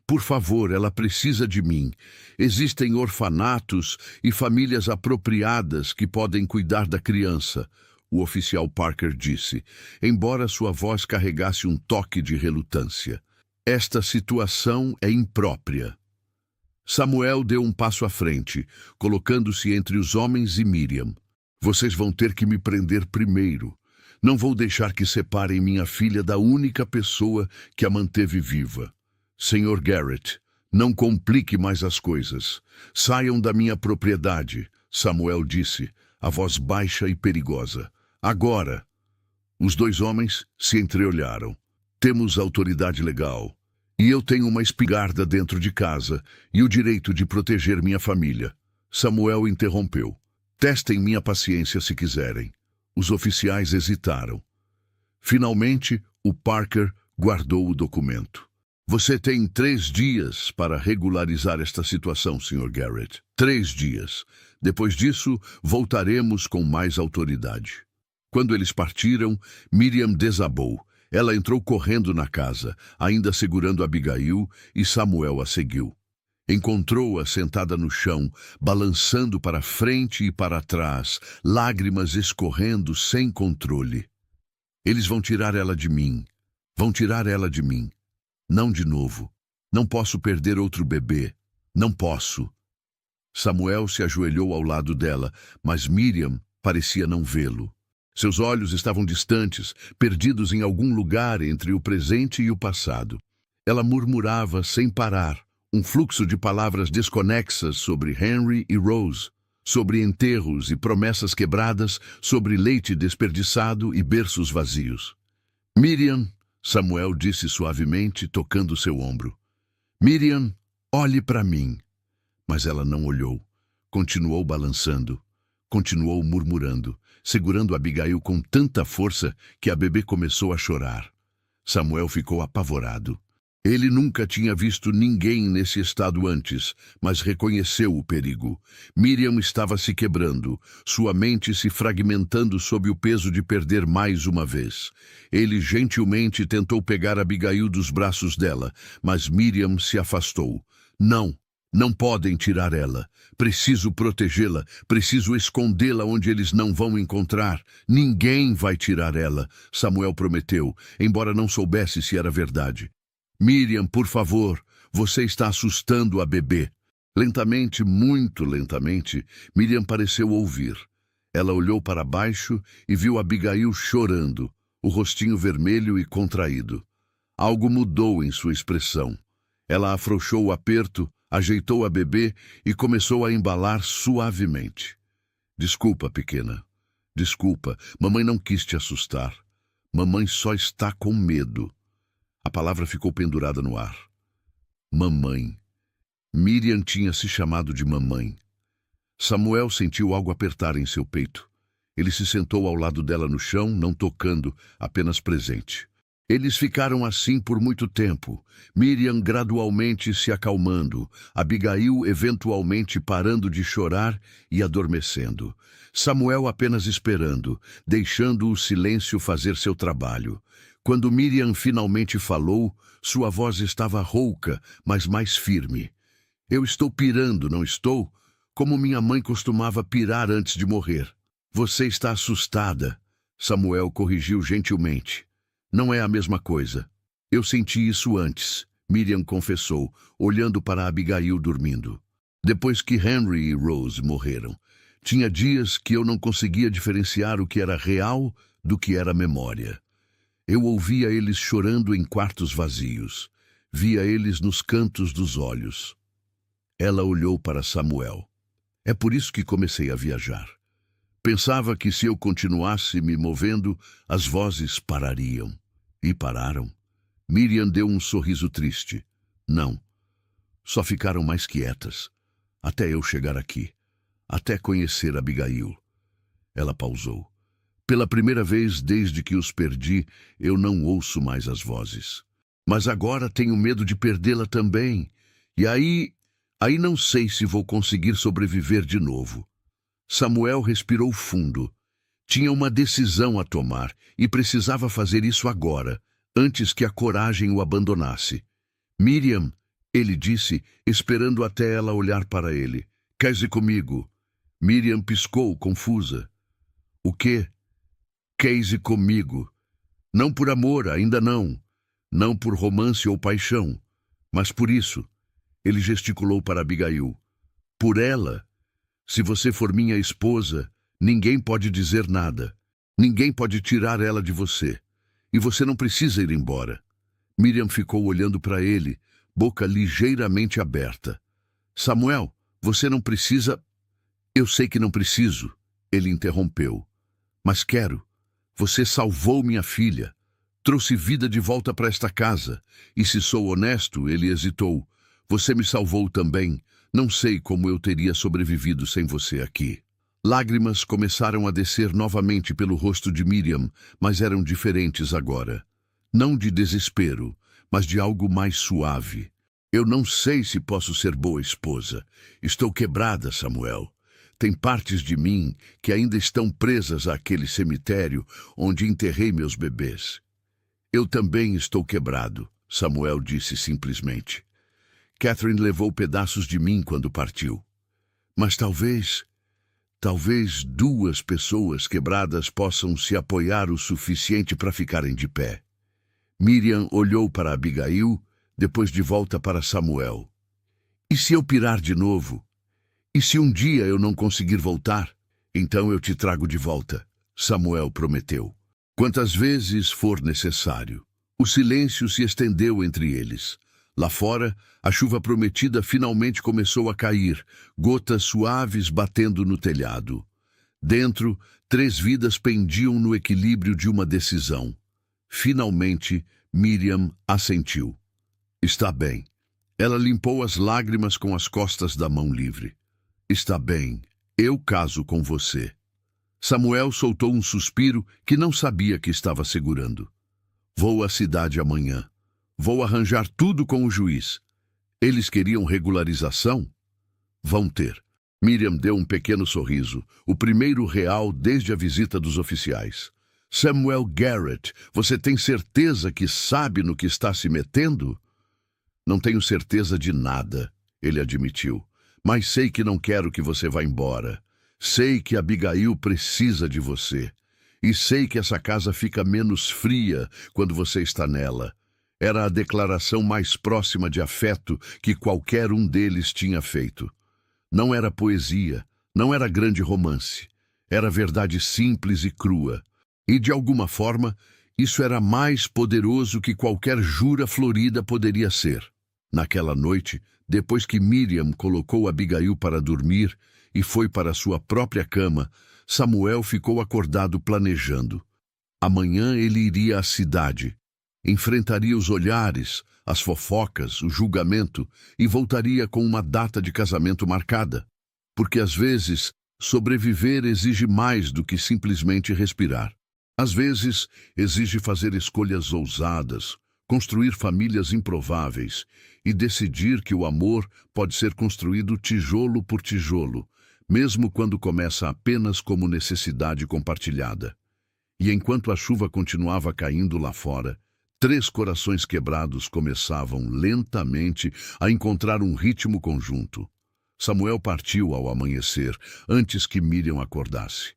Por favor, ela precisa de mim. Existem orfanatos e famílias apropriadas que podem cuidar da criança, o oficial Parker disse, embora sua voz carregasse um toque de relutância. Esta situação é imprópria. Samuel deu um passo à frente, colocando-se entre os homens e Miriam. Vocês vão ter que me prender primeiro. Não vou deixar que separem minha filha da única pessoa que a manteve viva. Senhor Garrett, não complique mais as coisas. Saiam da minha propriedade, Samuel disse, a voz baixa e perigosa. Agora! Os dois homens se entreolharam. Temos autoridade legal. E eu tenho uma espingarda dentro de casa e o direito de proteger minha família. Samuel interrompeu. Testem minha paciência se quiserem. Os oficiais hesitaram. Finalmente, o Parker guardou o documento. Você tem 3 dias para regularizar esta situação, Sr. Garrett. 3 dias. Depois disso, voltaremos com mais autoridade. Quando eles partiram, Miriam desabou. Ela entrou correndo na casa, ainda segurando Abigail, e Samuel a seguiu. Encontrou-a sentada no chão, balançando para frente e para trás, lágrimas escorrendo sem controle. Eles vão tirar ela de mim. Vão tirar ela de mim. Não de novo. Não posso perder outro bebê. Não posso. Samuel se ajoelhou ao lado dela, mas Miriam parecia não vê-lo. Seus olhos estavam distantes, perdidos em algum lugar entre o presente e o passado. Ela murmurava sem parar, um fluxo de palavras desconexas sobre Henry e Rose, sobre enterros e promessas quebradas, sobre leite desperdiçado e berços vazios. Miriam, Samuel disse suavemente, tocando seu ombro. Miriam, olhe para mim. Mas ela não olhou. Continuou balançando. Continuou murmurando, segurando Abigail com tanta força que a bebê começou a chorar. Samuel ficou apavorado. Ele nunca tinha visto ninguém nesse estado antes, mas reconheceu o perigo. Miriam estava se quebrando, sua mente se fragmentando sob o peso de perder mais uma vez. Ele gentilmente tentou pegar Abigail dos braços dela, mas Miriam se afastou. Não! Não podem tirar ela. Preciso protegê-la. Preciso escondê-la onde eles não vão encontrar. Ninguém vai tirar ela, Samuel prometeu, embora não soubesse se era verdade. Miriam, por favor, você está assustando a bebê. Lentamente, muito lentamente, Miriam pareceu ouvir. Ela olhou para baixo e viu Abigail chorando, o rostinho vermelho e contraído. Algo mudou em sua expressão. Ela afrouxou o aperto, ajeitou a bebê e começou a embalar suavemente. Desculpa, pequena. Desculpa, mamãe não quis te assustar. Mamãe só está com medo. A palavra ficou pendurada no ar. Mamãe. Miriam tinha se chamado de mamãe. Samuel sentiu algo apertar em seu peito. Ele se sentou ao lado dela no chão, não tocando, apenas presente. Eles ficaram assim por muito tempo, Miriam gradualmente se acalmando, Abigail eventualmente parando de chorar e adormecendo. Samuel apenas esperando, deixando o silêncio fazer seu trabalho. Quando Miriam finalmente falou, sua voz estava rouca, mas mais firme. Eu estou pirando, não estou? Como minha mãe costumava pirar antes de morrer. Você está assustada, Samuel corrigiu gentilmente. Não é a mesma coisa. Eu senti isso antes, Miriam confessou, olhando para Abigail dormindo. Depois que Henry e Rose morreram, tinha dias que eu não conseguia diferenciar o que era real do que era memória. Eu ouvia eles chorando em quartos vazios. Via eles nos cantos dos olhos. Ela olhou para Samuel. É por isso que comecei a viajar. Pensava que se eu continuasse me movendo, as vozes parariam. E pararam. Miriam deu um sorriso triste. Não. Só ficaram mais quietas. Até eu chegar aqui. Até conhecer Abigail. Ela pausou. Pela primeira vez desde que os perdi, eu não ouço mais as vozes. Mas agora tenho medo de perdê-la também. E aí não sei se vou conseguir sobreviver de novo. Samuel respirou fundo. Tinha uma decisão a tomar e precisava fazer isso agora, antes que a coragem o abandonasse. Miriam, ele disse, esperando até ela olhar para ele. Case comigo. Miriam piscou, confusa. O quê? Case comigo. Não por amor, ainda não. Não por romance ou paixão. Mas por isso. Ele gesticulou para Abigail. Por ela. Se você for minha esposa, ninguém pode dizer nada. Ninguém pode tirar ela de você. E você não precisa ir embora. Miriam ficou olhando para ele, boca ligeiramente aberta. Samuel, você não precisa... Eu sei que não preciso, Ele interrompeu. Mas quero. Você salvou minha filha. Trouxe vida de volta para esta casa. E se sou honesto, ele hesitou. Você me salvou também. Não sei como eu teria sobrevivido sem você aqui. Lágrimas começaram a descer novamente pelo rosto de Miriam, mas eram diferentes agora. Não de desespero, mas de algo mais suave. Eu não sei se posso ser boa esposa. Estou quebrada, Samuel. Tem partes de mim que ainda estão presas àquele cemitério onde enterrei meus bebês. Eu também estou quebrado, Samuel disse simplesmente. Catherine levou pedaços de mim quando partiu. Mas talvez 2 pessoas quebradas possam se apoiar o suficiente para ficarem de pé. Miriam olhou para Abigail, depois de volta para Samuel. E se eu pirar de novo? E se um dia eu não conseguir voltar? Então eu te trago de volta, Samuel prometeu. Quantas vezes for necessário. O silêncio se estendeu entre eles. Lá fora, a chuva prometida finalmente começou a cair, gotas suaves batendo no telhado. Dentro, 3 vidas pendiam no equilíbrio de uma decisão. Finalmente, Miriam assentiu. Está bem. Ela limpou as lágrimas com as costas da mão livre. Está bem. Eu caso com você. Samuel soltou um suspiro que não sabia que estava segurando. Vou à cidade amanhã. Vou arranjar tudo com o juiz. Eles queriam regularização? Vão ter. Miriam deu um pequeno sorriso, o primeiro real desde a visita dos oficiais. Samuel Garrett, você tem certeza que sabe no que está se metendo? Não tenho certeza de nada, ele admitiu. Mas sei que não quero que você vá embora. Sei que Abigail precisa de você. E sei que essa casa fica menos fria quando você está nela. Era a declaração mais próxima de afeto que qualquer um deles tinha feito. Não era poesia, não era grande romance. Era verdade simples e crua. E, de alguma forma, isso era mais poderoso que qualquer jura florida poderia ser. Naquela noite, depois que Miriam colocou Abigail para dormir e foi para sua própria cama, Samuel ficou acordado planejando. Amanhã ele iria à cidade. Enfrentaria os olhares, as fofocas, o julgamento e voltaria com uma data de casamento marcada. Porque às vezes, sobreviver exige mais do que simplesmente respirar. Às vezes, exige fazer escolhas ousadas, construir famílias improváveis e decidir que o amor pode ser construído tijolo por tijolo, mesmo quando começa apenas como necessidade compartilhada. E enquanto a chuva continuava caindo lá fora, 3 corações quebrados começavam lentamente a encontrar um ritmo conjunto. Samuel partiu ao amanhecer, antes que Miriam acordasse.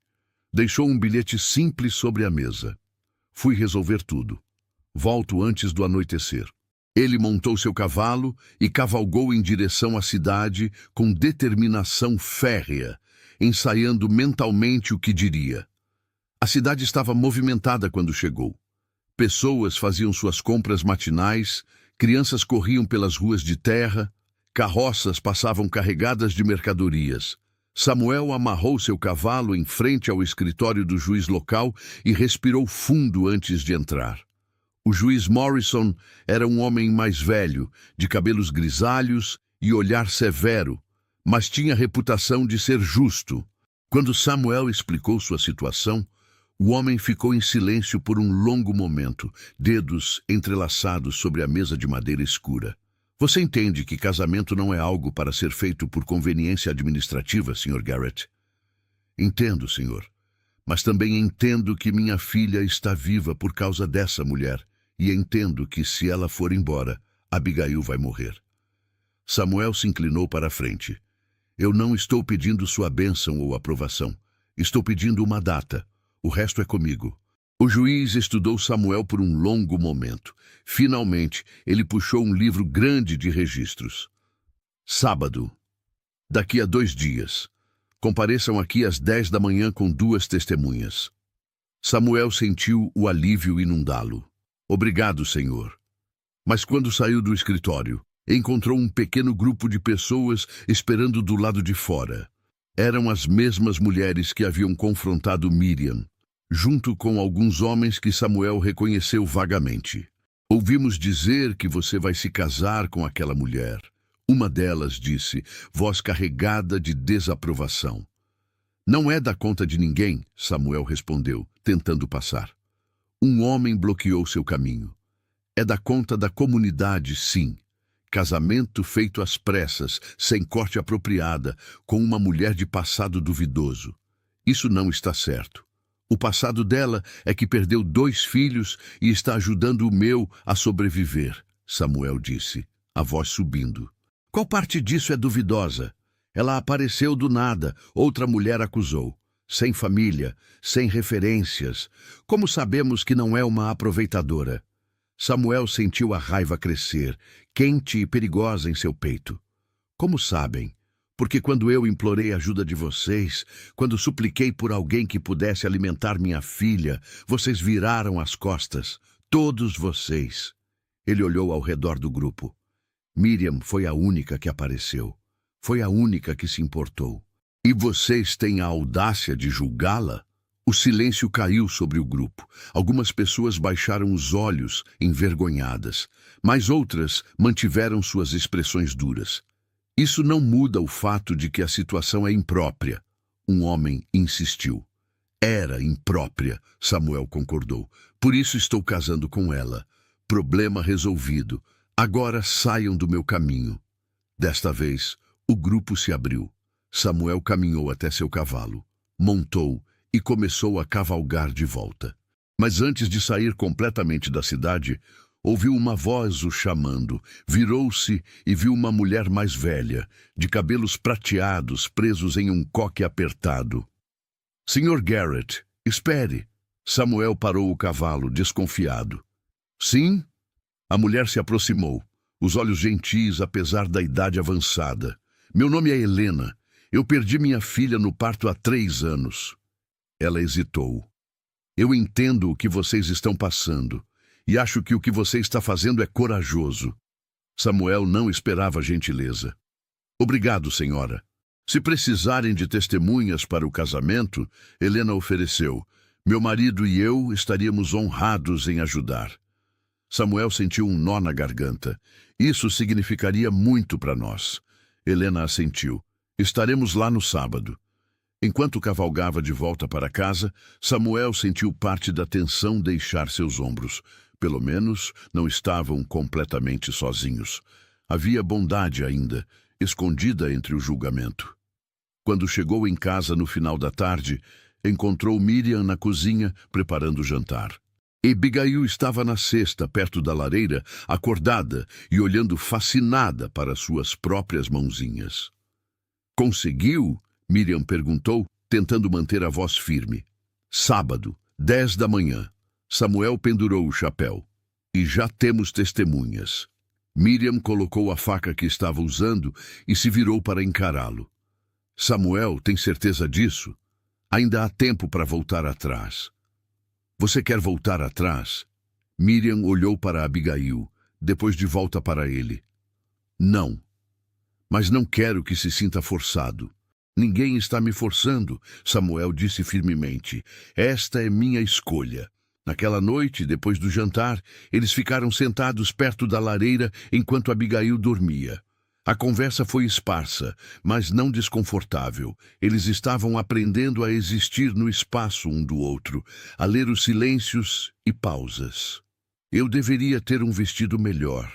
Deixou um bilhete simples sobre a mesa. Fui resolver tudo. Volto antes do anoitecer. Ele montou seu cavalo e cavalgou em direção à cidade com determinação férrea, ensaiando mentalmente o que diria. A cidade estava movimentada quando chegou. Pessoas faziam suas compras matinais, crianças corriam pelas ruas de terra, carroças passavam carregadas de mercadorias. Samuel amarrou seu cavalo em frente ao escritório do juiz local e respirou fundo antes de entrar. O juiz Morrison era um homem mais velho, de cabelos grisalhos e olhar severo, mas tinha reputação de ser justo. Quando Samuel explicou sua situação, o homem ficou em silêncio por um longo momento, dedos entrelaçados sobre a mesa de madeira escura. Você entende que casamento não é algo para ser feito por conveniência administrativa, Sr. Garrett? Entendo, senhor. Mas também entendo que minha filha está viva por causa dessa mulher, e entendo que se ela for embora, Abigail vai morrer. Samuel se inclinou para a frente. Eu não estou pedindo sua bênção ou aprovação. Estou pedindo uma data. O resto é comigo. O juiz estudou Samuel por um longo momento. Finalmente, ele puxou um livro grande de registros. Sábado. Daqui a 2 dias. Compareçam aqui às 10 da manhã com 2 testemunhas. Samuel sentiu o alívio inundá-lo. Obrigado, Senhor. Mas quando saiu do escritório, encontrou um pequeno grupo de pessoas esperando do lado de fora. Eram as mesmas mulheres que haviam confrontado Miriam, junto com alguns homens que Samuel reconheceu vagamente. Ouvimos dizer que você vai se casar com aquela mulher. Uma delas disse, voz carregada de desaprovação. Não é da conta de ninguém, Samuel respondeu, tentando passar. Um homem bloqueou seu caminho. É da conta da comunidade, sim. Casamento feito às pressas, sem corte apropriada, com uma mulher de passado duvidoso. Isso não está certo. O passado dela é que perdeu 2 filhos e está ajudando o meu a sobreviver, Samuel disse, a voz subindo. Qual parte disso é duvidosa? Ela apareceu do nada, outra mulher acusou. Sem família, sem referências. Como sabemos que não é uma aproveitadora? Samuel sentiu a raiva crescer, quente e perigosa em seu peito. Como sabem? Porque quando eu implorei a ajuda de vocês, quando supliquei por alguém que pudesse alimentar minha filha, vocês viraram as costas, todos vocês. Ele olhou ao redor do grupo. Miriam foi a única que apareceu. Foi a única que se importou. E vocês têm a audácia de julgá-la? O silêncio caiu sobre o grupo. Algumas pessoas baixaram os olhos, envergonhadas, mas outras mantiveram suas expressões duras. Isso não muda o fato de que a situação é imprópria. Um homem insistiu. Era imprópria, Samuel concordou. Por isso estou casando com ela. Problema resolvido. Agora saiam do meu caminho. Desta vez, o grupo se abriu. Samuel caminhou até seu cavalo, montou e começou a cavalgar de volta. Mas antes de sair completamente da cidade, ouviu uma voz o chamando, virou-se e viu uma mulher mais velha, de cabelos prateados presos em um coque apertado. Sr. Garrett, espere. Samuel parou o cavalo, desconfiado. Sim? A mulher se aproximou, os olhos gentis apesar da idade avançada. Meu nome é Helena. Eu perdi minha filha no parto há 3 anos. Ela hesitou. Eu entendo o que vocês estão passando e acho que o que você está fazendo é corajoso. Samuel não esperava gentileza. Obrigado, senhora. Se precisarem de testemunhas para o casamento, Helena ofereceu. Meu marido e eu estaríamos honrados em ajudar. Samuel sentiu um nó na garganta. Isso significaria muito para nós. Helena assentiu. Estaremos lá no sábado. Enquanto cavalgava de volta para casa, Samuel sentiu parte da tensão deixar seus ombros. Pelo menos não estavam completamente sozinhos. Havia bondade ainda, escondida entre o julgamento. Quando chegou em casa no final da tarde, encontrou Miriam na cozinha preparando o jantar. E Abigail estava na cesta, perto da lareira, acordada e olhando fascinada para suas próprias mãozinhas. Conseguiu? Miriam perguntou, tentando manter a voz firme. Sábado, 10 da manhã. Samuel pendurou o chapéu. E já temos testemunhas. Miriam colocou a faca que estava usando e se virou para encará-lo. Samuel, tem certeza disso? Ainda há tempo para voltar atrás. Você quer voltar atrás? Miriam olhou para Abigail, depois de volta para ele. Não. Mas não quero que se sinta forçado. Ninguém está me forçando, Samuel disse firmemente. Esta é minha escolha. Naquela noite, depois do jantar, eles ficaram sentados perto da lareira enquanto Abigail dormia. A conversa foi esparsa, mas não desconfortável. Eles estavam aprendendo a existir no espaço um do outro, a ler os silêncios e pausas. Eu deveria ter um vestido melhor,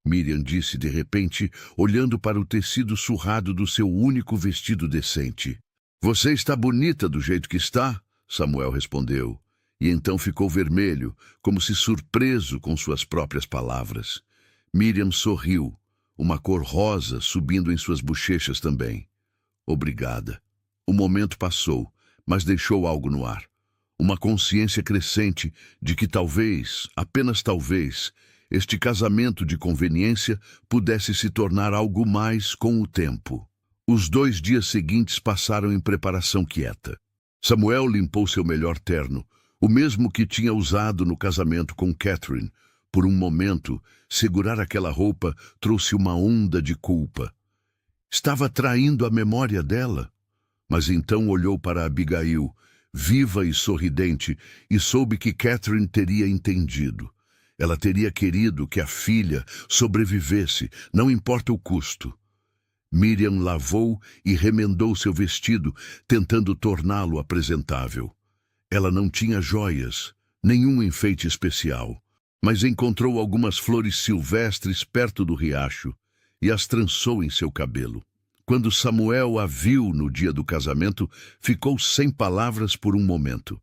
Miriam disse de repente, olhando para o tecido surrado do seu único vestido decente. Você está bonita do jeito que está, Samuel respondeu, e então ficou vermelho, como se surpreso com suas próprias palavras. Miriam sorriu, uma cor rosa subindo em suas bochechas também. Obrigada. O momento passou, mas deixou algo no ar. Uma consciência crescente de que talvez, apenas talvez, este casamento de conveniência pudesse se tornar algo mais com o tempo. Os 2 dias seguintes passaram em preparação quieta. Samuel limpou seu melhor terno, o mesmo que tinha usado no casamento com Catherine. Por um momento, segurar aquela roupa trouxe uma onda de culpa. Estava traindo a memória dela. Mas então olhou para Abigail, viva e sorridente, e soube que Catherine teria entendido. Ela teria querido que a filha sobrevivesse, não importa o custo. Miriam lavou e remendou seu vestido, tentando torná-lo apresentável. Ela não tinha joias, nenhum enfeite especial, mas encontrou algumas flores silvestres perto do riacho e as trançou em seu cabelo. Quando Samuel a viu no dia do casamento, ficou sem palavras por um momento.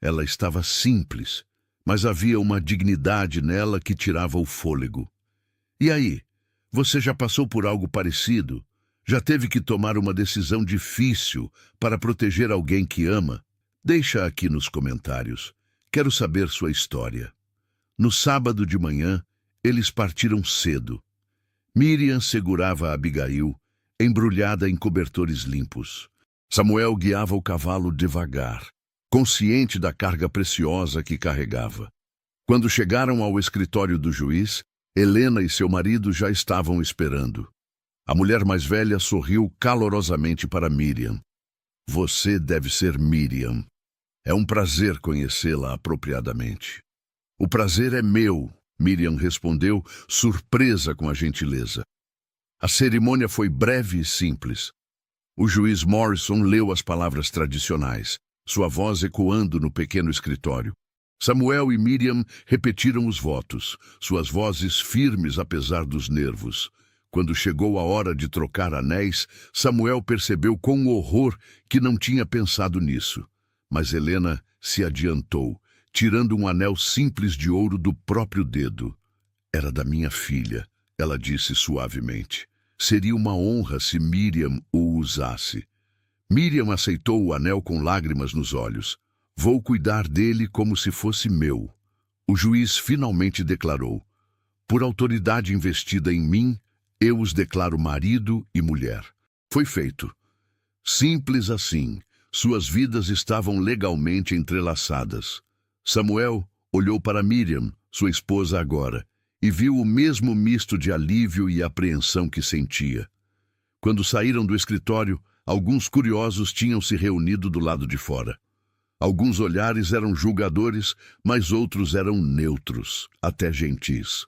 Ela estava simples, mas havia uma dignidade nela que tirava o fôlego. E aí, você já passou por algo parecido? Já teve que tomar uma decisão difícil para proteger alguém que ama? Deixa aqui nos comentários. Quero saber sua história. No sábado de manhã, eles partiram cedo. Miriam segurava Abigail, embrulhada em cobertores limpos. Samuel guiava o cavalo devagar, consciente da carga preciosa que carregava. Quando chegaram ao escritório do juiz, Helena e seu marido já estavam esperando. A mulher mais velha sorriu calorosamente para Miriam. Você deve ser Miriam. É um prazer conhecê-la apropriadamente. O prazer é meu, Miriam respondeu, surpresa com a gentileza. A cerimônia foi breve e simples. O juiz Morrison leu as palavras tradicionais, sua voz ecoando no pequeno escritório. Samuel e Miriam repetiram os votos, suas vozes firmes apesar dos nervos. Quando chegou a hora de trocar anéis, Samuel percebeu com horror que não tinha pensado nisso. Mas Helena se adiantou, tirando um anel simples de ouro do próprio dedo. Era da minha filha, ela disse suavemente. Seria uma honra se Miriam o usasse. Miriam aceitou o anel com lágrimas nos olhos. Vou cuidar dele como se fosse meu. O juiz finalmente declarou: por autoridade investida em mim, eu os declaro marido e mulher. Foi feito. Simples assim, suas vidas estavam legalmente entrelaçadas. Samuel olhou para Miriam, sua esposa agora, e viu o mesmo misto de alívio e apreensão que sentia. Quando saíram do escritório, alguns curiosos tinham se reunido do lado de fora. Alguns olhares eram julgadores, mas outros eram neutros, até gentis.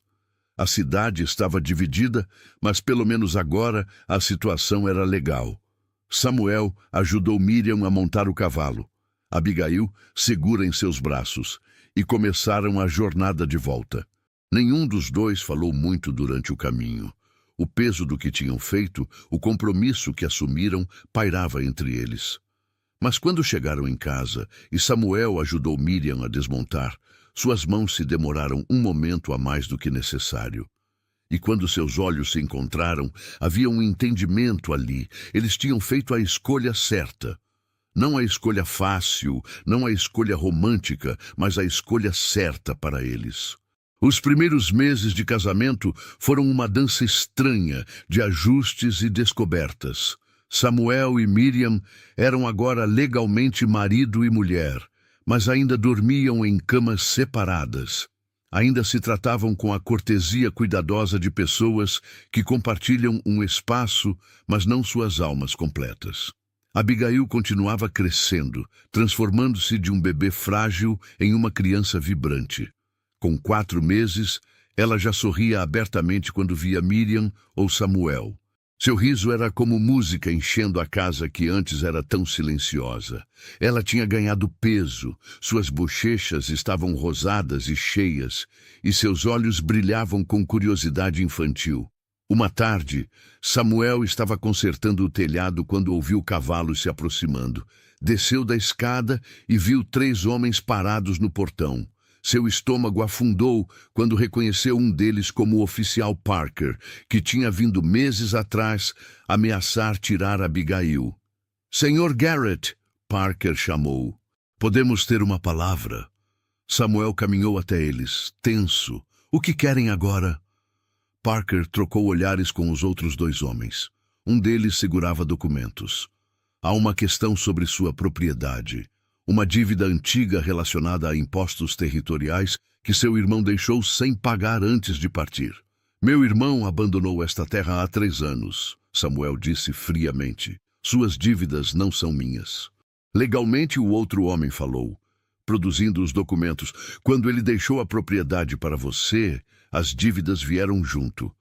A cidade estava dividida, mas pelo menos agora a situação era legal. Samuel ajudou Miriam a montar o cavalo. Abigail segura em seus braços, e começaram a jornada de volta. Nenhum dos dois falou muito durante o caminho. O peso do que tinham feito, o compromisso que assumiram, pairava entre eles. Mas quando chegaram em casa e Samuel ajudou Miriam a desmontar, suas mãos se demoraram um momento a mais do que necessário. E quando seus olhos se encontraram, havia um entendimento ali. Eles tinham feito a escolha certa. Não a escolha fácil, não a escolha romântica, mas a escolha certa para eles. Os primeiros meses de casamento foram uma dança estranha de ajustes e descobertas. Samuel e Miriam eram agora legalmente marido e mulher, mas ainda dormiam em camas separadas. Ainda se tratavam com a cortesia cuidadosa de pessoas que compartilham um espaço, mas não suas almas completas. Abigail continuava crescendo, transformando-se de um bebê frágil em uma criança vibrante. Com 4 meses, ela já sorria abertamente quando via Miriam ou Samuel. Seu riso era como música enchendo a casa que antes era tão silenciosa. Ela tinha ganhado peso, suas bochechas estavam rosadas e cheias, e seus olhos brilhavam com curiosidade infantil. Uma tarde, Samuel estava consertando o telhado quando ouviu cavalos se aproximando. Desceu da escada e viu 3 homens parados no portão. Seu estômago afundou quando reconheceu um deles como o oficial Parker, que tinha vindo meses atrás ameaçar tirar Abigail. Senhor Garrett, Parker chamou. Podemos ter uma palavra? Samuel caminhou até eles, tenso. O que querem agora? Parker trocou olhares com os outros 2 homens. Um deles segurava documentos. Há uma questão sobre sua propriedade. Uma dívida antiga relacionada a impostos territoriais que seu irmão deixou sem pagar antes de partir. Meu irmão abandonou esta terra há 3 anos, Samuel disse friamente. Suas dívidas não são minhas. Legalmente, o outro homem falou, produzindo os documentos. Quando ele deixou a propriedade para você, as dívidas vieram junto.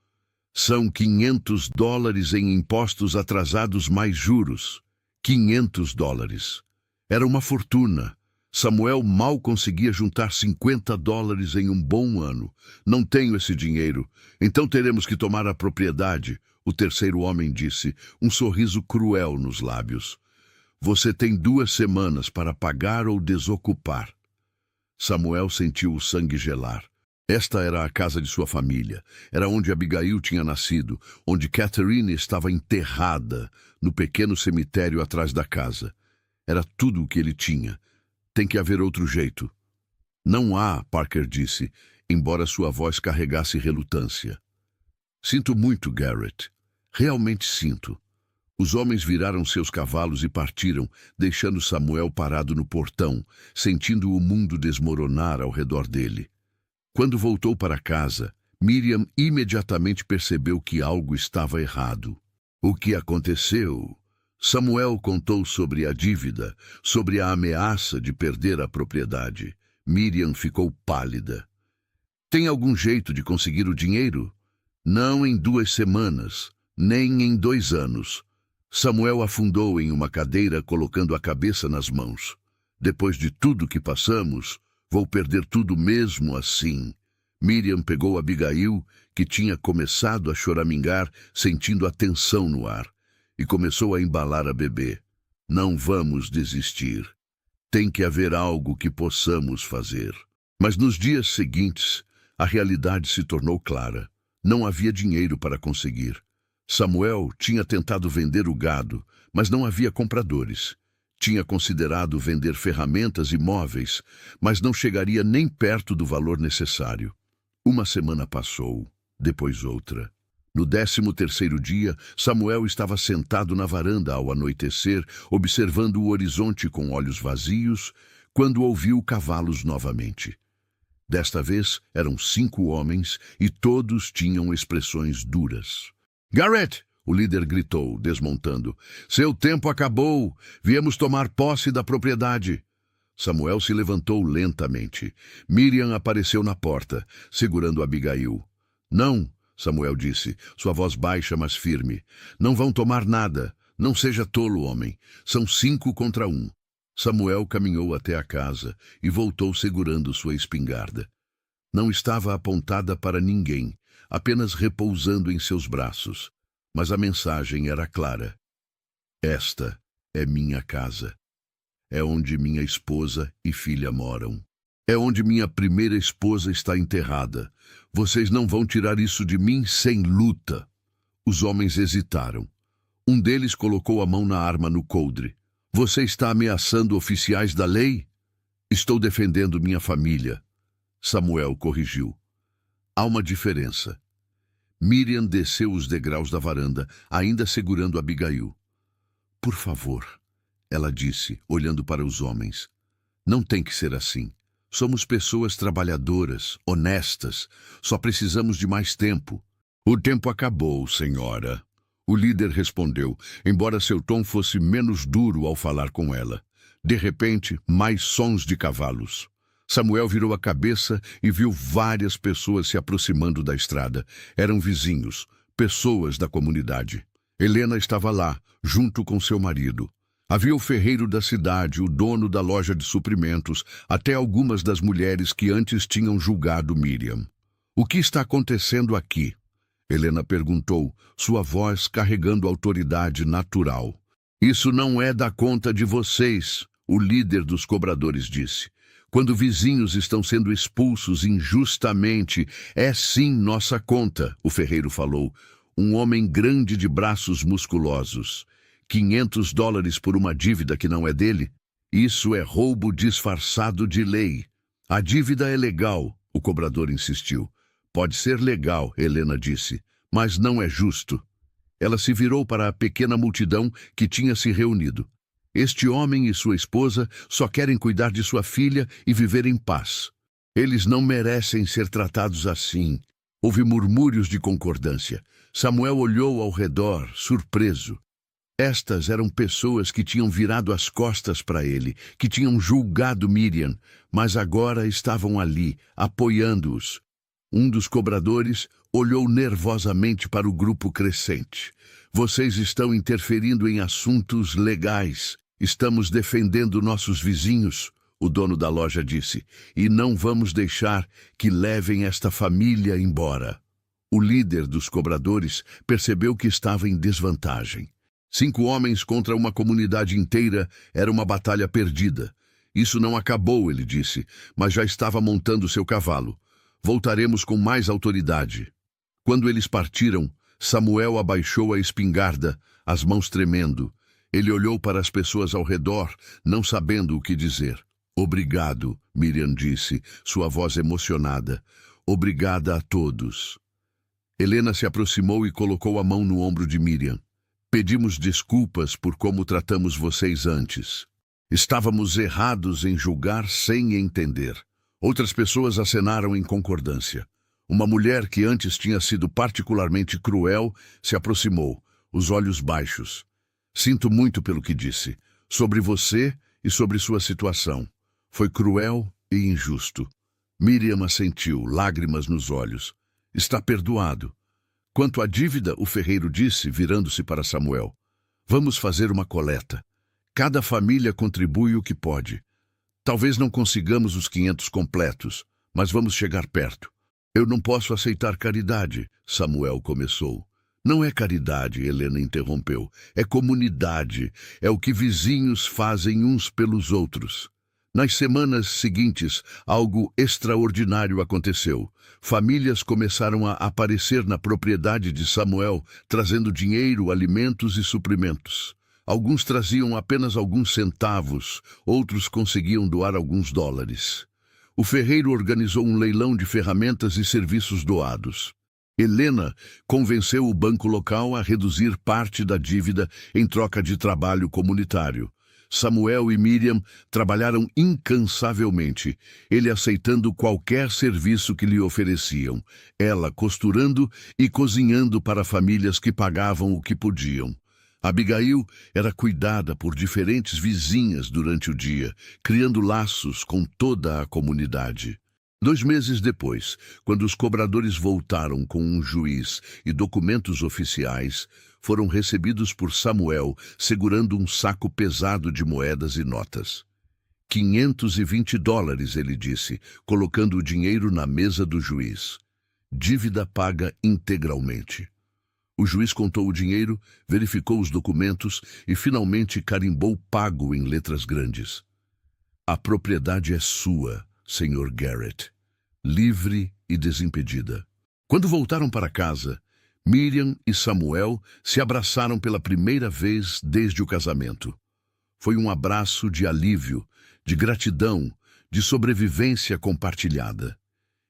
São $500 em impostos atrasados mais juros. $500. Era uma fortuna. Samuel mal conseguia juntar $50 em um bom ano. Não tenho esse dinheiro, então teremos que tomar a propriedade, o terceiro homem disse, um sorriso cruel nos lábios. Você tem 2 semanas para pagar ou desocupar. Samuel sentiu o sangue gelar. Esta era a casa de sua família. Era onde Abigail tinha nascido, onde Catherine estava enterrada, no pequeno cemitério atrás da casa. Era tudo o que ele tinha. Tem que haver outro jeito. Não há, Parker disse, embora sua voz carregasse relutância. Sinto muito, Garrett. Realmente sinto. Os homens viraram seus cavalos e partiram, deixando Samuel parado no portão, sentindo o mundo desmoronar ao redor dele. Quando voltou para casa, Miriam imediatamente percebeu que algo estava errado. O que aconteceu? Samuel contou sobre a dívida, sobre a ameaça de perder a propriedade. Miriam ficou pálida. Tem algum jeito de conseguir o dinheiro? Não em 2 semanas, nem em 2 anos. Samuel afundou em uma cadeira, colocando a cabeça nas mãos. Depois de tudo que passamos, vou perder tudo mesmo assim. Miriam pegou Abigail, que tinha começado a choramingar, sentindo a tensão no ar, e começou a embalar a bebê. Não vamos desistir. Tem que haver algo que possamos fazer. Mas nos dias seguintes, a realidade se tornou clara. Não havia dinheiro para conseguir. Samuel tinha tentado vender o gado, mas não havia compradores. Tinha considerado vender ferramentas e móveis, mas não chegaria nem perto do valor necessário. Uma semana passou, depois outra. No 13º dia, Samuel estava sentado na varanda ao anoitecer, observando o horizonte com olhos vazios, quando ouviu cavalos novamente. Desta vez, eram 5 homens e todos tinham expressões duras. Garrett! O líder gritou, desmontando. Seu tempo acabou! Viemos tomar posse da propriedade! Samuel se levantou lentamente. Miriam apareceu na porta, segurando Abigail. Não! Samuel disse, sua voz baixa, mas firme. Não vão tomar nada. Não seja tolo, homem. São 5 contra 1. Samuel caminhou até a casa e voltou segurando sua espingarda. Não estava apontada para ninguém, apenas repousando em seus braços. Mas a mensagem era clara. Esta é minha casa. É onde minha esposa e filha moram. É onde minha primeira esposa está enterrada. Vocês não vão tirar isso de mim sem luta. Os homens hesitaram. Um deles colocou a mão na arma no coldre. Você está ameaçando oficiais da lei? Estou defendendo minha família. Samuel corrigiu. Há uma diferença. Miriam desceu os degraus da varanda, ainda segurando Abigail. Por favor, ela disse, olhando para os homens. Não tem que ser assim. Somos pessoas trabalhadoras, honestas. Só precisamos de mais tempo. O tempo acabou, senhora. O líder respondeu, embora seu tom fosse menos duro ao falar com ela. De repente, mais sons de cavalos. Samuel virou a cabeça e viu várias pessoas se aproximando da estrada. Eram vizinhos, pessoas da comunidade. Helena estava lá, junto com seu marido. Havia o ferreiro da cidade, o dono da loja de suprimentos, até algumas das mulheres que antes tinham julgado Miriam. O que está acontecendo aqui? Helena perguntou, sua voz carregando autoridade natural. Isso não é da conta de vocês, o líder dos cobradores disse. Quando vizinhos estão sendo expulsos injustamente, é sim nossa conta, o ferreiro falou. Um homem grande de braços musculosos. $500 por uma dívida que não é dele? Isso é roubo disfarçado de lei. A dívida é legal, o cobrador insistiu. Pode ser legal, Helena disse, mas não é justo. Ela se virou para a pequena multidão que tinha se reunido. Este homem e sua esposa só querem cuidar de sua filha e viver em paz. Eles não merecem ser tratados assim. Houve murmúrios de concordância. Samuel olhou ao redor, surpreso. Estas eram pessoas que tinham virado as costas para ele, que tinham julgado Miriam, mas agora estavam ali, apoiando-os. Um dos cobradores olhou nervosamente para o grupo crescente. Vocês estão interferindo em assuntos legais. Estamos defendendo nossos vizinhos, o dono da loja disse, e não vamos deixar que levem esta família embora. O líder dos cobradores percebeu que estava em desvantagem. 5 homens contra uma comunidade inteira era uma batalha perdida. Isso não acabou, ele disse, mas já estava montando seu cavalo. Voltaremos com mais autoridade. Quando eles partiram, Samuel abaixou a espingarda, as mãos tremendo. Ele olhou para as pessoas ao redor, não sabendo o que dizer. Obrigado, Miriam disse, sua voz emocionada. Obrigada a todos. Helena se aproximou e colocou a mão no ombro de Miriam. Pedimos desculpas por como tratamos vocês antes. Estávamos errados em julgar sem entender. Outras pessoas acenaram em concordância. Uma mulher que antes tinha sido particularmente cruel se aproximou, os olhos baixos. Sinto muito pelo que disse, sobre você e sobre sua situação. Foi cruel e injusto. Miriam assentiu, lágrimas nos olhos. Está perdoado. Quanto à dívida, o ferreiro disse, virando-se para Samuel. Vamos fazer uma coleta. Cada família contribui o que pode. Talvez não consigamos os 500 completos, mas vamos chegar perto. Eu não posso aceitar caridade, Samuel começou. Não é caridade, Helena interrompeu. É comunidade. É o que vizinhos fazem uns pelos outros. Nas semanas seguintes, algo extraordinário aconteceu. Famílias começaram a aparecer na propriedade de Samuel, trazendo dinheiro, alimentos e suprimentos. Alguns traziam apenas alguns centavos, outros conseguiam doar alguns dólares. O ferreiro organizou um leilão de ferramentas e serviços doados. Helena convenceu o banco local a reduzir parte da dívida em troca de trabalho comunitário. Samuel e Miriam trabalharam incansavelmente, ele aceitando qualquer serviço que lhe ofereciam, ela costurando e cozinhando para famílias que pagavam o que podiam. Abigail era cuidada por diferentes vizinhas durante o dia, criando laços com toda a comunidade. 2 meses depois, quando os cobradores voltaram com um juiz e documentos oficiais, foram recebidos por Samuel segurando um saco pesado de moedas e notas. $520, ele disse, colocando o dinheiro na mesa do juiz. Dívida paga integralmente. O juiz contou o dinheiro, verificou os documentos e finalmente carimbou pago em letras grandes. A propriedade é sua, Sr. Garrett, livre e desimpedida. Quando voltaram para casa, Miriam e Samuel se abraçaram pela primeira vez desde o casamento. Foi um abraço de alívio, de gratidão, de sobrevivência compartilhada.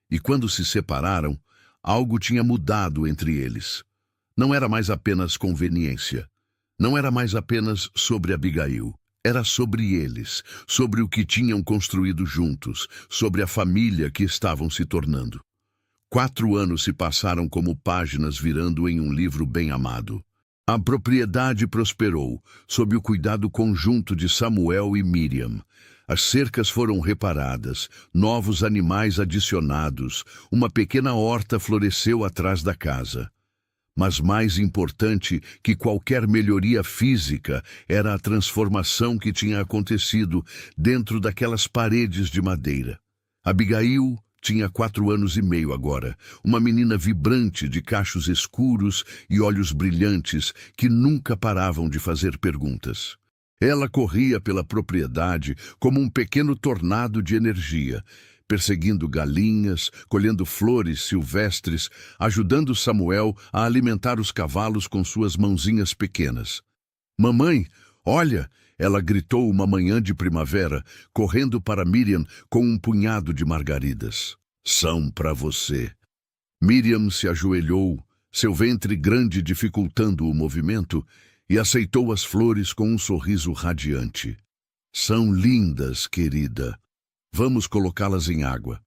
E quando se separaram, algo tinha mudado entre eles. Não era mais apenas conveniência. Não era mais apenas sobre Abigail. Era sobre eles, sobre o que tinham construído juntos, sobre a família que estavam se tornando. 4 anos se passaram como páginas virando em um livro bem amado. A propriedade prosperou, sob o cuidado conjunto de Samuel e Miriam. As cercas foram reparadas, novos animais adicionados, uma pequena horta floresceu atrás da casa. Mas mais importante que qualquer melhoria física era a transformação que tinha acontecido dentro daquelas paredes de madeira. Abigail tinha 4 anos e meio agora, uma menina vibrante de cachos escuros e olhos brilhantes que nunca paravam de fazer perguntas. Ela corria pela propriedade como um pequeno tornado de energia, perseguindo galinhas, colhendo flores silvestres, ajudando Samuel a alimentar os cavalos com suas mãozinhas pequenas. "Mamãe, olha!" ela gritou uma manhã de primavera, correndo para Miriam com um punhado de margaridas. "São para você." Miriam se ajoelhou, seu ventre grande dificultando o movimento, e aceitou as flores com um sorriso radiante. "São lindas, querida. Vamos colocá-las em água."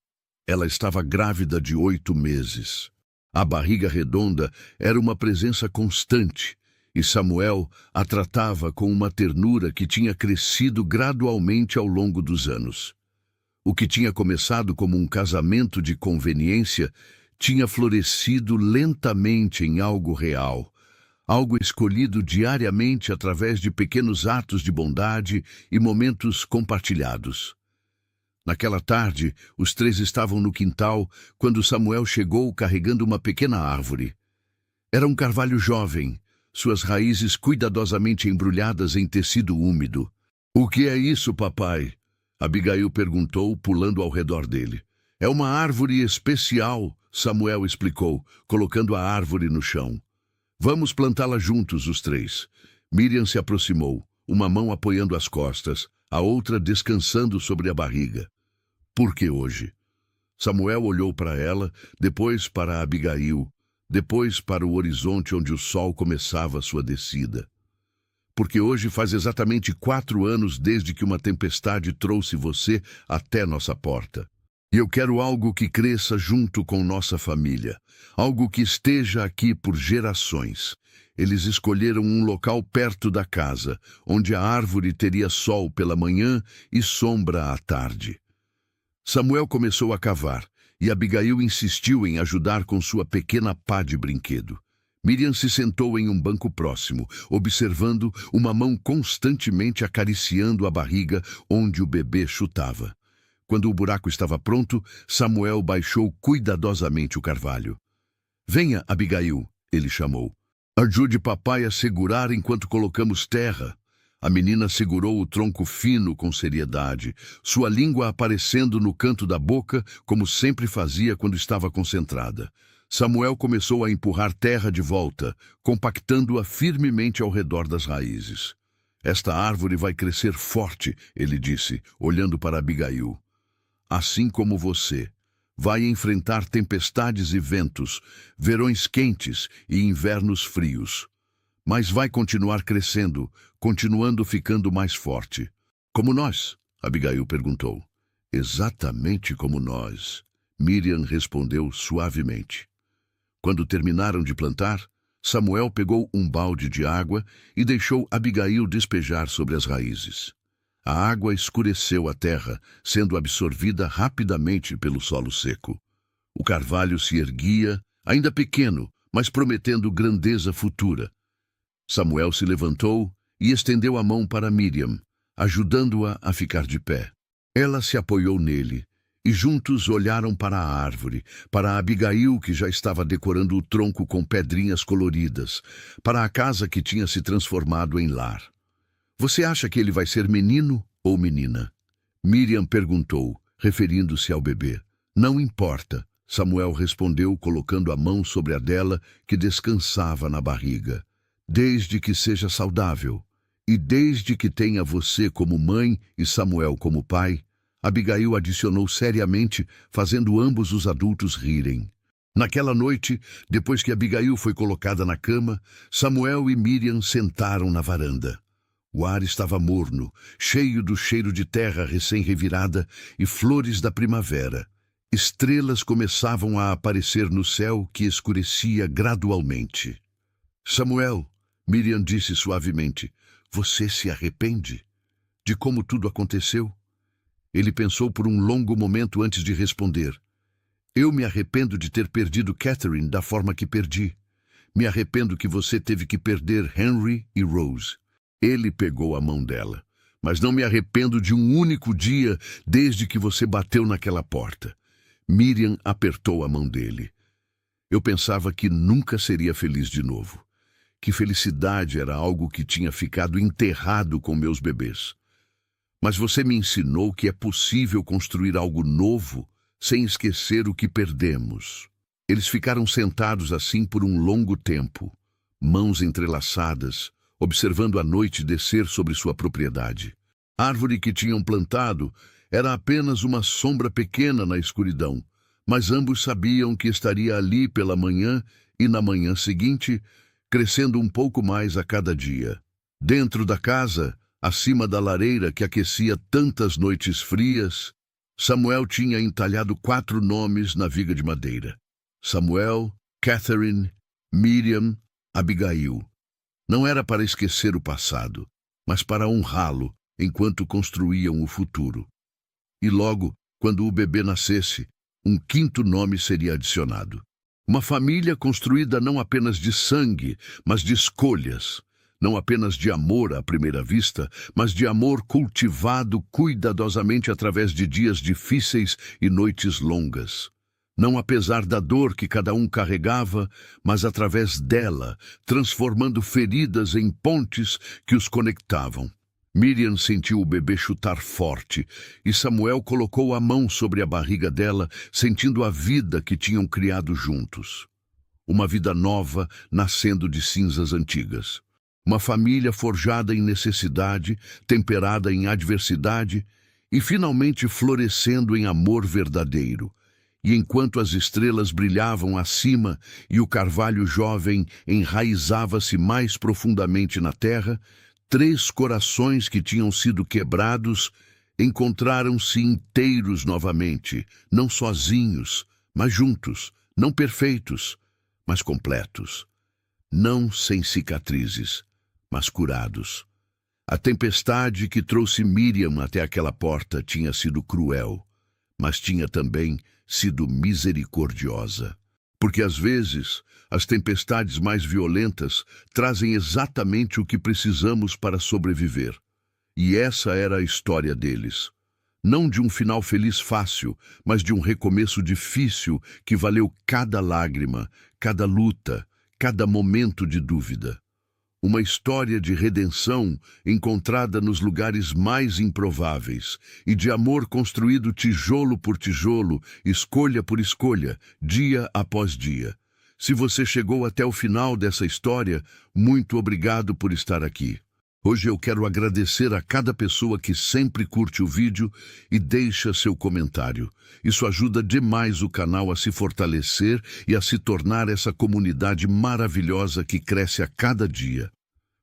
Ela estava grávida de 8 meses. A barriga redonda era uma presença constante, e Samuel a tratava com uma ternura que tinha crescido gradualmente ao longo dos anos. O que tinha começado como um casamento de conveniência tinha florescido lentamente em algo real, algo escolhido diariamente através de pequenos atos de bondade e momentos compartilhados. Naquela tarde, os três estavam no quintal quando Samuel chegou carregando uma pequena árvore. Era um carvalho jovem, suas raízes cuidadosamente embrulhadas em tecido úmido. "O que é isso, papai?" Abigail perguntou, pulando ao redor dele. "É uma árvore especial", Samuel explicou, colocando a árvore no chão. "Vamos plantá-la juntos, os três." Miriam se aproximou, uma mão apoiando as costas, a outra descansando sobre a barriga. "Por que hoje?" Samuel olhou para ela, depois para Abigail, depois para o horizonte onde o sol começava sua descida. "Porque hoje faz exatamente 4 anos desde que uma tempestade trouxe você até nossa porta. E eu quero algo que cresça junto com nossa família, algo que esteja aqui por gerações." Eles escolheram um local perto da casa, onde a árvore teria sol pela manhã e sombra à tarde. Samuel começou a cavar, e Abigail insistiu em ajudar com sua pequena pá de brinquedo. Miriam se sentou em um banco próximo, observando, uma mão constantemente acariciando a barriga onde o bebê chutava. Quando o buraco estava pronto, Samuel baixou cuidadosamente o carvalho. "Venha, Abigail", ele chamou. "Ajude papai a segurar enquanto colocamos terra." A menina segurou o tronco fino com seriedade, sua língua aparecendo no canto da boca, como sempre fazia quando estava concentrada. Samuel começou a empurrar terra de volta, compactando-a firmemente ao redor das raízes. "Esta árvore vai crescer forte", ele disse, olhando para Abigail. "Assim como você. Vai enfrentar tempestades e ventos, verões quentes e invernos frios. Mas vai continuar crescendo, continuando ficando mais forte." "Como nós?" Abigail perguntou. "Exatamente como nós", Miriam respondeu suavemente. Quando terminaram de plantar, Samuel pegou um balde de água e deixou Abigail despejar sobre as raízes. A água escureceu a terra, sendo absorvida rapidamente pelo solo seco. O carvalho se erguia, ainda pequeno, mas prometendo grandeza futura. Samuel se levantou e estendeu a mão para Miriam, ajudando-a a ficar de pé. Ela se apoiou nele, e juntos olharam para a árvore, para Abigail, que já estava decorando o tronco com pedrinhas coloridas, para a casa que tinha se transformado em lar. "Você acha que ele vai ser menino ou menina?" Miriam perguntou, referindo-se ao bebê. "Não importa", Samuel respondeu, colocando a mão sobre a dela, que descansava na barriga. "Desde que seja saudável, e desde que tenha você como mãe e Samuel como pai", Abigail adicionou seriamente, fazendo ambos os adultos rirem. Naquela noite, depois que Abigail foi colocada na cama, Samuel e Miriam sentaram na varanda. O ar estava morno, cheio do cheiro de terra recém-revirada e flores da primavera. Estrelas começavam a aparecer no céu, que escurecia gradualmente. "Samuel", Miriam disse suavemente, "você se arrepende de como tudo aconteceu?" Ele pensou por um longo momento antes de responder. "Eu me arrependo de ter perdido Catherine da forma que perdi. Me arrependo que você teve que perder Henry e Rose." Ele pegou a mão dela. "Mas não me arrependo de um único dia desde que você bateu naquela porta." Miriam apertou a mão dele. "Eu pensava que nunca seria feliz de novo. Que felicidade era algo que tinha ficado enterrado com meus bebês. Mas você me ensinou que é possível construir algo novo sem esquecer o que perdemos." Eles ficaram sentados assim por um longo tempo, mãos entrelaçadas, observando a noite descer sobre sua propriedade. A árvore que tinham plantado era apenas uma sombra pequena na escuridão, mas ambos sabiam que estaria ali pela manhã e na manhã seguinte, crescendo um pouco mais a cada dia. Dentro da casa, acima da lareira que aquecia tantas noites frias, Samuel tinha entalhado 4 nomes na viga de madeira: Samuel, Catherine, Miriam, Abigail. Não era para esquecer o passado, mas para honrá-lo enquanto construíam o futuro. E logo, quando o bebê nascesse, um quinto nome seria adicionado. Uma família construída não apenas de sangue, mas de escolhas. Não apenas de amor à primeira vista, mas de amor cultivado cuidadosamente através de dias difíceis e noites longas. Não apesar da dor que cada um carregava, mas através dela, transformando feridas em pontes que os conectavam. Miriam sentiu o bebê chutar forte, e Samuel colocou a mão sobre a barriga dela, sentindo a vida que tinham criado juntos. Uma vida nova nascendo de cinzas antigas. Uma família forjada em necessidade, temperada em adversidade e finalmente florescendo em amor verdadeiro. E enquanto as estrelas brilhavam acima e o carvalho jovem enraizava-se mais profundamente na terra, 3 corações que tinham sido quebrados encontraram-se inteiros novamente, não sozinhos, mas juntos, não perfeitos, mas completos, não sem cicatrizes, mas curados. A tempestade que trouxe Miriam até aquela porta tinha sido cruel, mas tinha também sido misericordiosa. Porque às vezes as tempestades mais violentas trazem exatamente o que precisamos para sobreviver. E essa era a história deles. Não de um final feliz fácil, mas de um recomeço difícil que valeu cada lágrima, cada luta, cada momento de dúvida. Uma história de redenção encontrada nos lugares mais improváveis e de amor construído tijolo por tijolo, escolha por escolha, dia após dia. Se você chegou até o final dessa história, muito obrigado por estar aqui. Hoje eu quero agradecer a cada pessoa que sempre curte o vídeo e deixa seu comentário. Isso ajuda demais o canal a se fortalecer e a se tornar essa comunidade maravilhosa que cresce a cada dia.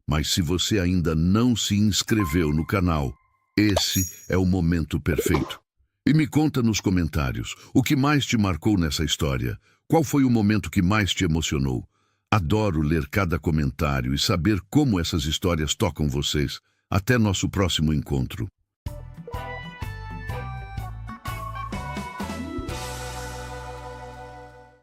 Mas se você ainda não se inscreveu no canal, esse é o momento perfeito. E me conta nos comentários, o que mais te marcou nessa história? Qual foi o momento que mais te emocionou? Adoro ler cada comentário e saber como essas histórias tocam vocês. Até nosso próximo encontro.